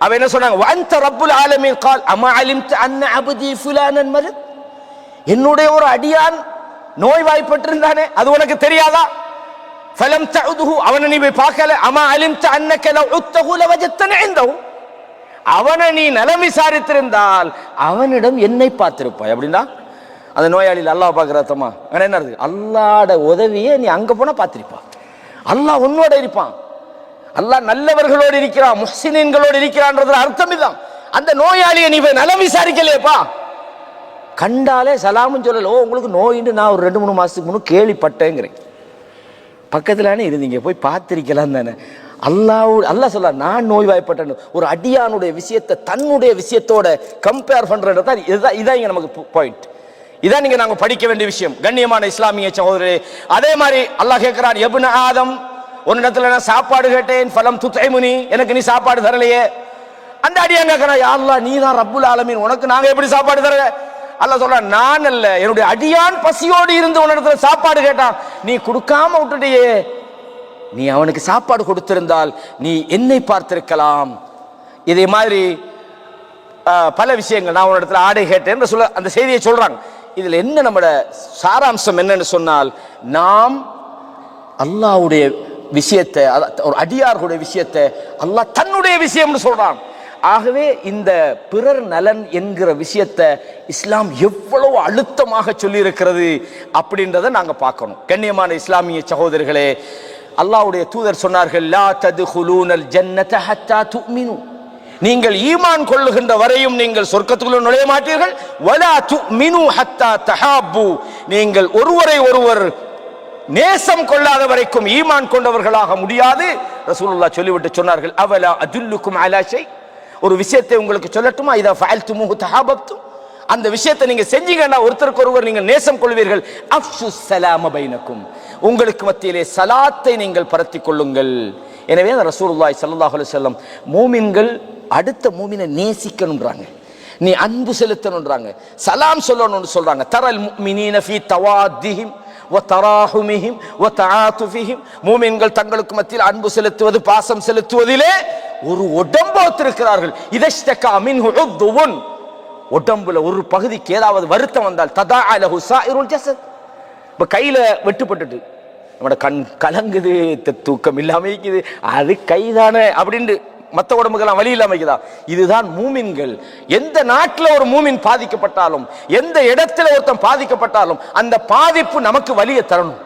அவ என்ன சொன்னாங்க? வஅன்த ரப்புல் ஆலமீன் قال اما علمت ان عبدي فلانا مرض, என்னுடைய ஒரு அடியான் நோய்வாய்ப்பட்டிருந்தானே, அது உனக்கு தெரியாதா? فلم تعده, அவனை நீ போய் பார்க்கல. اما علمت انك لو عدته لوجدتني عنده, அவனை நீ நலம் விசாரித்திருந்தால் அவனிடம் என்னை பார்த்திருப்பாய். அப்படின்னா அந்த நோயாளியில் அல்லாஹ் பார்க்கிறதமா என்ன இருக்கு? அல்லாஹ்ட உதவியை நீ அங்க போனா பார்த்திருப்பா. அல்லாஹ் உன்னோட இருப்பான். அல்லாஹ் நல்லவர்களோடு இருக்கிறான், முஹ்சினீன்களோடு இருக்கிறான்றதுல அர்த்தம் இதுதான். அந்த நோயாளியை நீ நலம் விசாரிக்கலையப்பா, கண்டாலே சலாமும் சொல்லல. உங்களுக்கு நோயின்னு நான் ஒரு 2-3 மாசத்துக்கு முன்னே கேள்விப்பட்டேங்கிறேன். பக்கத்துலானே இருந்தீங்க, போய் பார்த்திருக்கலாம் தானே. அல்லாஹ் சொல்ல, நான் நோய்வாய்ப்பட்டேன். ஒரு அடியானுடைய விஷயத்தை தன்னுடைய விஷயத்தோட கம்பேர் பண்றது தான் இதான் இங்க நமக்கு பாயிண்ட். இதான் நீங்க நாங்க படிக்க வேண்டிய விஷயம். கண்ணியமான இஸ்லாமிய சகோதரரே, அதே மாதிரி அல்லாஹ் கேட்கிறான், இப்ன ஆதம், உன்னிடத்துல நான் சாப்பாடு கேட்டேன், ஃபலம் துதைமுனி, எனக்கு நீ சாப்பாடு தரலையே. அந்த அடியான் கேட்கிறான், யா அல்லாஹ், நீ தான் ரப்புல் ஆலமீன், உனக்கு நாங்க எப்படி சாப்பாடு தர? அல்லாஹ் சொல்றான், நான் அல்ல, என்னுடைய அடியான் பசியோடு இருந்து உன்னிடத்துல சாப்பாடு கேட்டான், நீ கொடுக்காம விட்டுட்டியே. நீ அவனுக்கு சாப்பாடு கொடுத்திருந்தால் நீ என்னை பார்த்திருக்கலாம். இதே மாதிரி பல விஷயங்கள். நான் ஒரு இடத்துல ஆடை கேட்டேன் சொல்ல அந்த செய்தியை சொல்றாங்க. இதுல என்ன நம்மட சாராம்சம் என்னன்னு சொன்னால், நாம் அல்லாஹ்வுடைய விஷயத்தை, ஒரு அடியார்களுடைய விஷயத்தை அல்லாஹ் தன்னுடைய விஷயம்னு சொல்றான். ஆகவே இந்த பிறர் நலன் என்கிற விஷயத்தை இஸ்லாம் எவ்வளவு அழுத்தமாக சொல்லி இருக்கிறது அப்படின்றத நாங்க பார்க்கணும். கண்ணியமான இஸ்லாமிய சகோதரர்களே, அல்லாஹ்வுடைய தூதர் சொன்னார்கள், லா ததுகுலூனல் ஜன்னத ஹத்தா துமினு, நீங்கள் ஈமான் கொள்ளுகின்ற வரையும் நீங்கள் சொர்க்கத்துக்குள்ள நுழைய மாட்டீர்கள். வலா துமினு ஹத்தா தஹாப்பு, நீங்கள் ஒருவரை ஒருவர் நேசம் கொள்ளாத வரைக்கும் ஈமான் கொண்டவர்களாக முடியாது. ரசூலுல்லாஹ் சொல்லிவிட்டு சொன்னார்கள், அவலா அதுல்லுக்கும் அலா ஷை, ஒரு விஷயத்தை உங்களுக்கு சொல்லட்டுமா, இதா ஃபஅல்துமுஹு தஹாபப்தும், அந்த விஷயத்தை நீங்க செஞ்சீங்கன்னா ஒருத்தருக்கு ஒருவர் நீங்கள் நேசம் கொள்வீர்கள். அஃஷு ஸலாம பைனக்கும், உங்களுக்கு மத்தியிலே சலாத்தை நீங்கள் பரத்திக் கொள்ளுங்கள். எனவே ரசூலுல்லாஹி ஸல்லல்லாஹு அலைஹி வஸல்லம் மூமின்கள் அடுத்த மூமினை நேசிக்கணும்ன்றாங்க, நீ அன்பு செலுத்தணும்ன்றாங்க, சலாம் சொல்லணும்னு சொல்றாங்க. தரல் முஃமினீன ஃபீ தவாத்திஹிம் வ தராஹுமிஹிம் வ தஆதுஃபிஹிம், மூமின்கள் தங்களுக்கு மத்தியில் அன்பு செலுத்துவது, பாசம் செலுத்துவதிலே ஒரு உடம்பு ஒத்திருக்கிறார்கள். இதஷ்தகா மின்ஹு உத்வுன், உடம்புல ஒரு பகுதிக்கு ஏதாவது வருத்தம் வந்தால் ததாஅ லஹு சாயிருல் ஜஸத், இப்ப கையில வெட்டுப்பட்டுட்டு நம்மட கண் கலங்குது, தூக்கம் இல்லாம இருக்குது, அது கைதானே அப்படின்னு மற்ற உடம்புக்கெல்லாம் வழி இல்லாம இருக்குதா? இதுதான் மூமின்கள். எந்த நாட்டில் ஒரு மூமின் பாதிக்கப்பட்டாலும், எந்த இடத்துல ஒருத்தன் பாதிக்கப்பட்டாலும் அந்த பாதிப்பு நமக்கு வலியை தரணும்.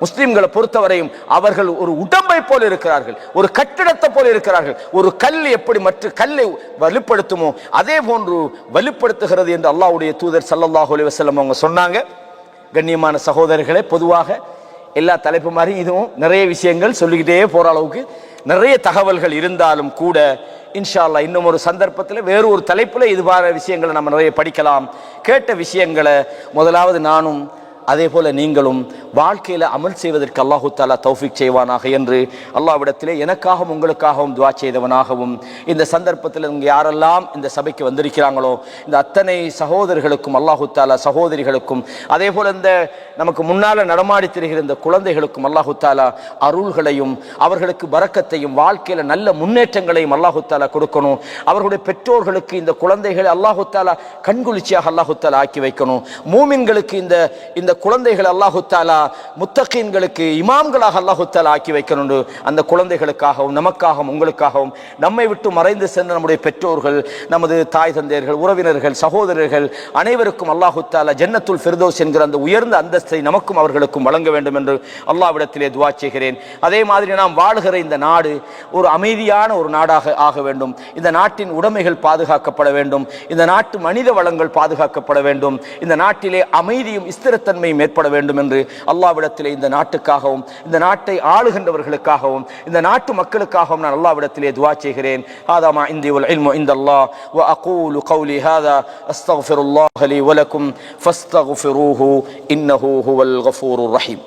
முஸ்லிம்களை பொறுத்தவரையும் அவர்கள் ஒரு உடம்பை போல இருக்கிறார்கள், ஒரு கட்டிடத்தை போல இருக்கிறார்கள். ஒரு கல் எப்படி மற்ற கல்லை வலுப்படுத்துமோ அதே போன்று வலுப்படுத்துகிறது என்று அல்லாஹ்வுடைய தூதர் ஸல்லல்லாஹு அலைஹி வஸல்லம் அவங்க சொன்னாங்க. கண்ணியமான சகோதரர்களே, பொதுவாக எல்லா தலைப்பு மாதிரி இதுவும் நிறைய விஷயங்கள் சொல்லிக்கிட்டே போற அளவுக்கு நிறைய தகவல்கள் இருந்தாலும் கூட, இன்ஷா அல்லாஹ் இன்னும் ஒரு சந்தர்ப்பத்தில் வேறு ஒரு தலைப்பில் இது போன்ற விஷயங்களை நம்ம நிறைய படிக்கலாம். கேட்ட விஷயங்களை முதலாவது நானும் அதே போல நீங்களும் வாழ்க்கையில அமல் செய்வதற்கு அல்லாஹு தஆலா தௌஃபீக் செய்வானாக என்று அல்லாஹ்விடத்திலே எனக்காகவும் உங்களுக்காகவும் துஆ செய்தவனாகவும், இந்த சந்தர்ப்பத்தில் இங்கே யாரெல்லாம் இந்த சபைக்கு வந்திருக்கிறாங்களோ இந்த அத்தனை சகோதரர்களுக்கும் அல்லாஹு தஆலா, சகோதரிகளுக்கும், அதே போல இந்த நமக்கு முன்னால நடமாடி திரிகிற இந்த குழந்தைகளுக்கும் அல்லாஹு தஆலா அருள்களையும் அவர்களுக்கு பரக்கத்தையும் வாழ்க்கையில நல்ல முன்னேற்றங்களையும் அல்லாஹு தஆலா கொடுக்கணும். அவர்களுடைய பெற்றோர்களுக்கு இந்த குழந்தைகளை அல்லாஹு தஆலா கண்குளிர்ச்சியாக அல்லாஹு தஆலா ஆக்கி வைக்கணும். மூமின்களுக்கு இந்த குழந்தைகள் அல்லாஹு தஆலா முத்தகீன்களுக்கு இமாம்களாக அல்லாஹு தஆலா ஆக்கி வைக்கணும். அந்த குழந்தைகளுக்காகவும் நமக்காகவும் உங்களுக்காகவும் நம்மை விட்டு மறைந்து சென்ற நம்முடைய பெற்றோர்கள், நமது தாய் தந்தையர்கள், உறவினர்கள், சகோதரர்கள் அனைவருக்கும் அல்லாஹு தஆலா ஜன்னத்துல் ஃபிர்தௌஸ் என்கிற அந்த உயர்ந்த அந்தஸ்தை நமக்கும் அவர்களுக்கும் வழங்க வேண்டும் என்று அல்லாஹ்விடத்திலே துஆ செய்கிறேன். அதே மாதிரி நாம் வாழுகிற இந்த நாடு ஒரு அமைதியான ஒரு நாடாக ஆக வேண்டும். இந்த நாட்டின் உடைமைகள் பாதுகாக்கப்பட வேண்டும். இந்த நாட்டு மனித வளங்கள் பாதுகாக்கப்பட வேண்டும். இந்த நாட்டிலே அமைதியும் ஸ்திரத்தன்மை ஏற்பட வேண்டும் என்று அல்லாஹ்விடத்திலே இந்த நாட்டுக்காகவும் இந்த நாட்டை ஆளுகின்றவர்களுக்காகவும் இந்த நாட்டு மக்களுக்காகவும் நான் அல்லாஹ்விடத்திலே துஆ செய்கிறேன். ஹாதா மா இன்தி வல் இல்மு இன்தல்லாஹ் வ அகூலு கௌலி ஹாதா அஸ்தக்ஃபிருல்லாஹ லி வ லக்கும் ஃபஸ்தக்ஃபிரூஹு இன்னஹு ஹுவல் கஃபூருர் ரஹீம்.